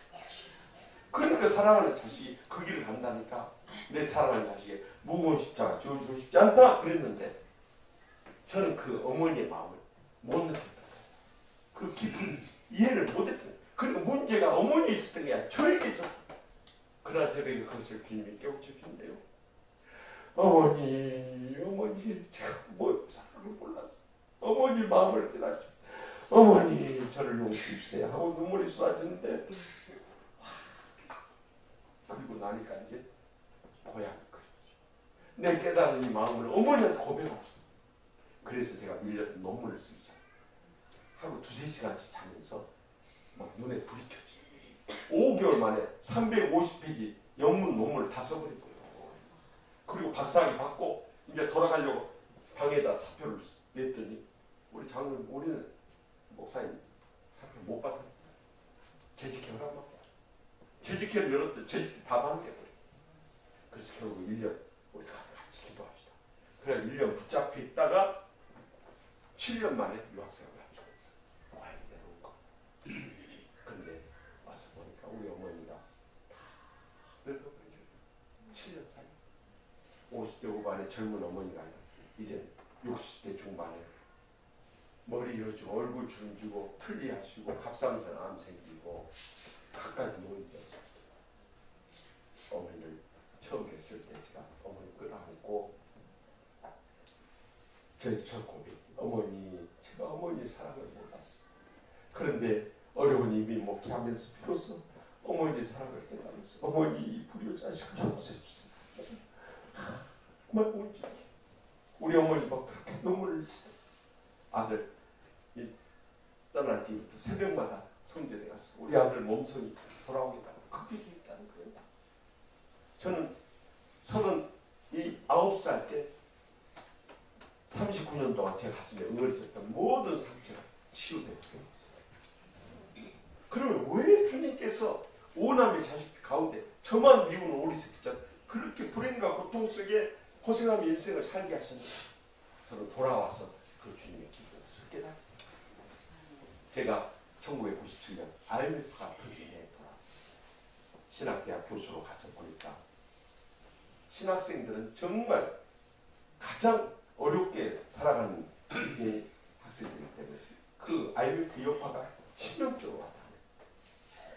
그러니까 사랑하는 자식이 그 길을 간다니까 내 사랑하는 자식의 무거운 십자가 지워주고 싶지 않다 그랬는데 저는 그 어머니의 마음을 못 느꼈다. 그 깊은 이해를 못했다. 그러니까 문제가 어머니에 있었던 게 아니라 저에게 있었다. 그날 새벽에 그것을 주님이 깨우쳐 주신대요. 어머니 제가 뭐 사랑을 몰랐어. 어머니 마음을 깨닫죠. 어머니 저를 용서해 주세요 하고 눈물이 쏟아지는데 그리고 나니까 이제 고향이 그렇죠. 내 깨달은 이 마음을 어머니한테 고백하고 싶어요. 그래서 제가 1년 논문을 쓰기 시작해요. 하루 2-3시간씩 자면서 막 눈에 불이 켜지. 5개월 만에 350페이지 영문 논문을 다 써버린 거예요. 그리고 박사학위 받고 이제 돌아가려고 방에다 사표를 냈더니 우리 장로님 우리는 목사님 사표 못 받아. 재직회 하라고. 재직회를 열었더니 재직회 다 반대버려. 그래서 결국 1년 우리가 같이 기도합시다. 그래 1년 붙잡혀 있다가 7년 만에 유학생을 갔죠. 와야 내려온 거. 근데 와서 보니까 우리 어머니가 다 늙어버려요. 7년 사이. 50대 후반에 젊은 어머니가 아니라 이제 60대 중반에 머리 여주고 얼굴 주름지고 틀리하시고 갑상선 암 생기고 갖가지 노인이었어요. 어머니를 처음 뵀을 때 제가 어머니 끌어안고 저의 첫 고백, 어머니, 제가 어머니 사랑을 몰랐어. 그런데 어려운 이미 목회하면서 비로소 어머니 사랑을 깨달았어. 어머니 불효자식을 용서해주세요. 정말 우리 어머니도 그렇게 눈물을 흘리시다. 아들 떠난 뒤부터 새벽마다 성전에 가서 우리 아들 몸성이 돌아오겠다. 그게 있다는 거예요. 저는 39살 때 39년 동안 제 가슴에 응어리졌던 모든 상처가 치유됐어요. 그러면 왜 주님께서 오남의 자식 가운데 저만 미운 오리 새끼자 그렇게 불행과 고통 속에 고생하며 인생을 살게 하셨는지 저는 돌아와서 그 주님의 기도를 깨달았어요. 제가 1997년 IMF가 터진 해에 돌아왔어요. 신학대학 교수로 가서 보니까 신학생들은 정말 가장 어렵게 살아가는 학생들이기 때문에 그 IMF 여파가 치명적으로 왔다.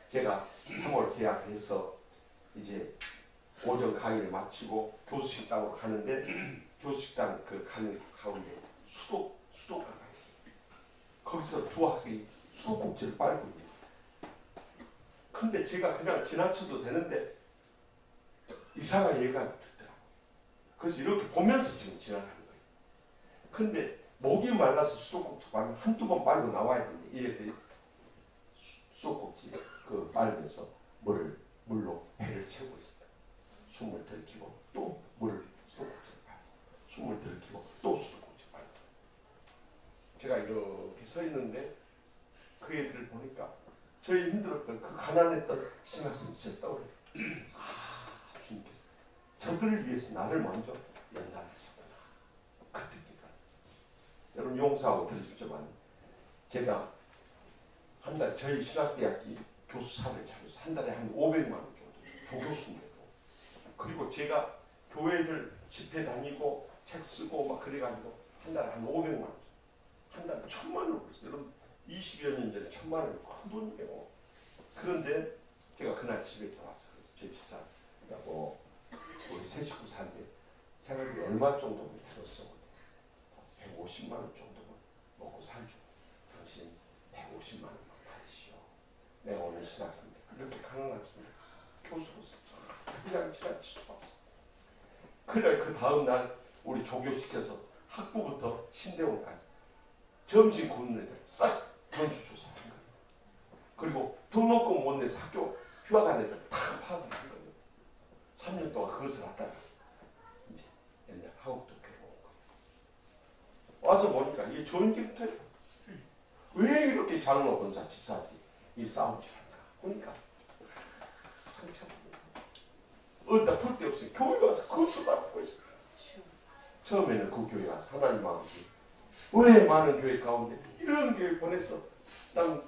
제가 3월 계약을 해서 이제 오전 강의를 마치고 교수식당으로 가는데 교수식당 그 가는 가운데 수도가가 있어요. 거기서 두 학생이 수도꼭지를 빨고 있어요. 근데 제가 그냥 지나쳐도 되는데 이상한 예감이 들더라고요. 그래서 이렇게 보면서 지금 지나가는 거예요. 근데 목이 말라서 수도꼭지 빨면 한두 번 빨고 나와야 되는데 얘들이 수도꼭지 그 빨면서 물로 배를 채우고 있습니다. 숨을 들이키고 또 물을 수도꼭지를 빨고 숨을 들이키고 또 수도꼭지를 빨고 제가 이렇게 서 있는데 그 애들을 보니까 저희 힘들었던 그 가난했던 신학생이 저 떠오르요. 주님께서 저들을 위해서 나를 먼저 연단하셨구나. 그때니까 여러분 용서하고 들으십시오만 제가 한 달 저희 신학대학이 교수사를 차려서 한 달에 한 500만 원 정도 조교수인데도 그리고 제가 교회들 집회 다니고 책 쓰고 막 그래가지고 한 달에 한 500만 원 한 달에 1000만 원을 벌었어요. 여러분 20여 년 전에 1000만 원이 큰 돈이에요. 그런데 제가 그날 집에 들어왔어요. 그래서 저희 집사하고 우리 세 식구 사는데 생활비 얼마 정도면 들었어? 150만 원 정도면 먹고 살죠. 당신 150만 원만 받으시오. 내가 오늘 신학생인데 그렇게 가난한 학생 교수로서 그냥 지나칠 수가 없어. 그래 그 다음 날 우리 조교시켜서 학부부터 신대원까지 점심 굶는 애들 싹 전수조사한 거예요. 그리고 등록금 못 내서 학교 휴학 간 애들 다 파악을 한 거예요. 3년 동안 그것을 하다가 이제 옛날 한국도 배워온 거예요. 와서 보니까 이게 좋은 길터예요. 왜 이렇게 장로 권사 집사들이 이 싸움질 할까? 보니까 상처받는 어디다 풀 데 없어요. 교회 가서 그것을 받고 있어요. 처음에는 그 교회 가서 하나님 아버지 왜 많은 교회 가운데 이런 교회 보내서 난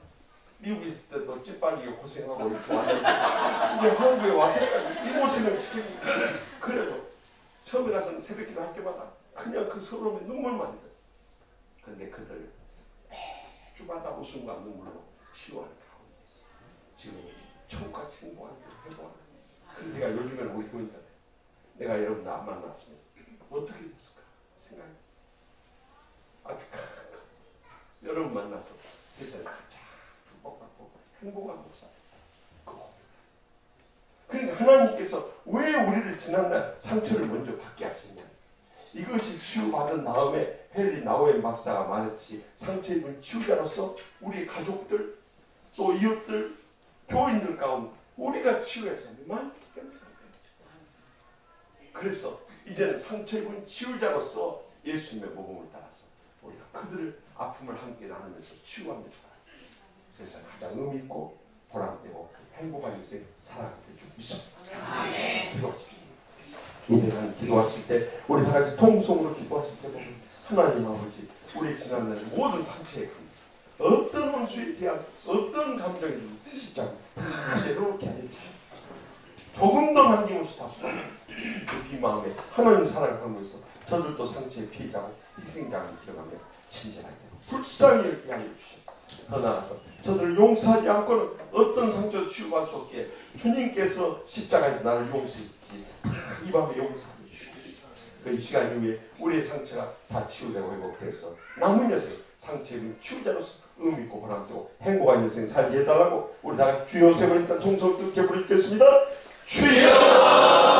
미국에 있을 때도 찌빨리게 고생하고 이렇게 왔는데 이제 한국에 와서까지 이 고생을 시키고 그래도 처음에 가서는 새벽기도 할 때마다 그냥 그 서러움에 눈물만 흘렸어. 그런데 그들 매주마다 웃음과 눈물로 치유하는 가운데 지금 천국같이 행복한 행복한 근데 내가 요즘에는 우리 교인들 내가 여러분 안 만났으면 어떻게 됐을까 생각이 여러분 만나서 세상에 가장 축복받고 행복한 목사 그러니까 하나님께서 왜 우리를 지난날 상처를 먼저 받게 하시냐 이것이 치유받은 다음에 헨리 나우엔 박사가 말했듯이 상처 입은 치유자로서 우리 가족들 또 이웃들 교인들 가운데 우리가 치유해서 많기 때문에 그래서 이제는 상처 입은 치유자로서 예수님의 모범을 따라서 우리가 그들을 아픔을 함께 나누면서 치유하면서 세상 가장 의미 있고 보람되고 행복한 인생 살아가게 될 줄 믿습니다. 기도하십시오. 이제는 기도하실 때 우리 다 같이 통성으로 기도하실 때 보면 하나님 아버지 우리 지난날 모든 상처에 어떤 원수에 대한 어떤 감정이든지 십자가 다 내려놓게 하여 주시옵소서. 조금 더 남김없이 다 쏟아져 그 비마음에 하나님 사랑을 하면서 저들도 상처의 피해자고 희생자를 기억하며 친절하게 불쌍히 이렇게 하여 주시옵소서. 더 나아서 저들을 용서하지 않고는 어떤 상처도 치유할 수 없게 주님께서 십자가에서 나를 용서했지. 이 밤에 용서하여 주시겠어요. 그 시간 이후에 우리의 상처가 다 치유되고 회복돼서 남은 여생 상처를 치유자로서 의미 있고 보람되고 행복한 인생 살게 해달라고 우리 다 같이 주여 세 번 일단 통성을 뜻해 부르겠습니다. 주여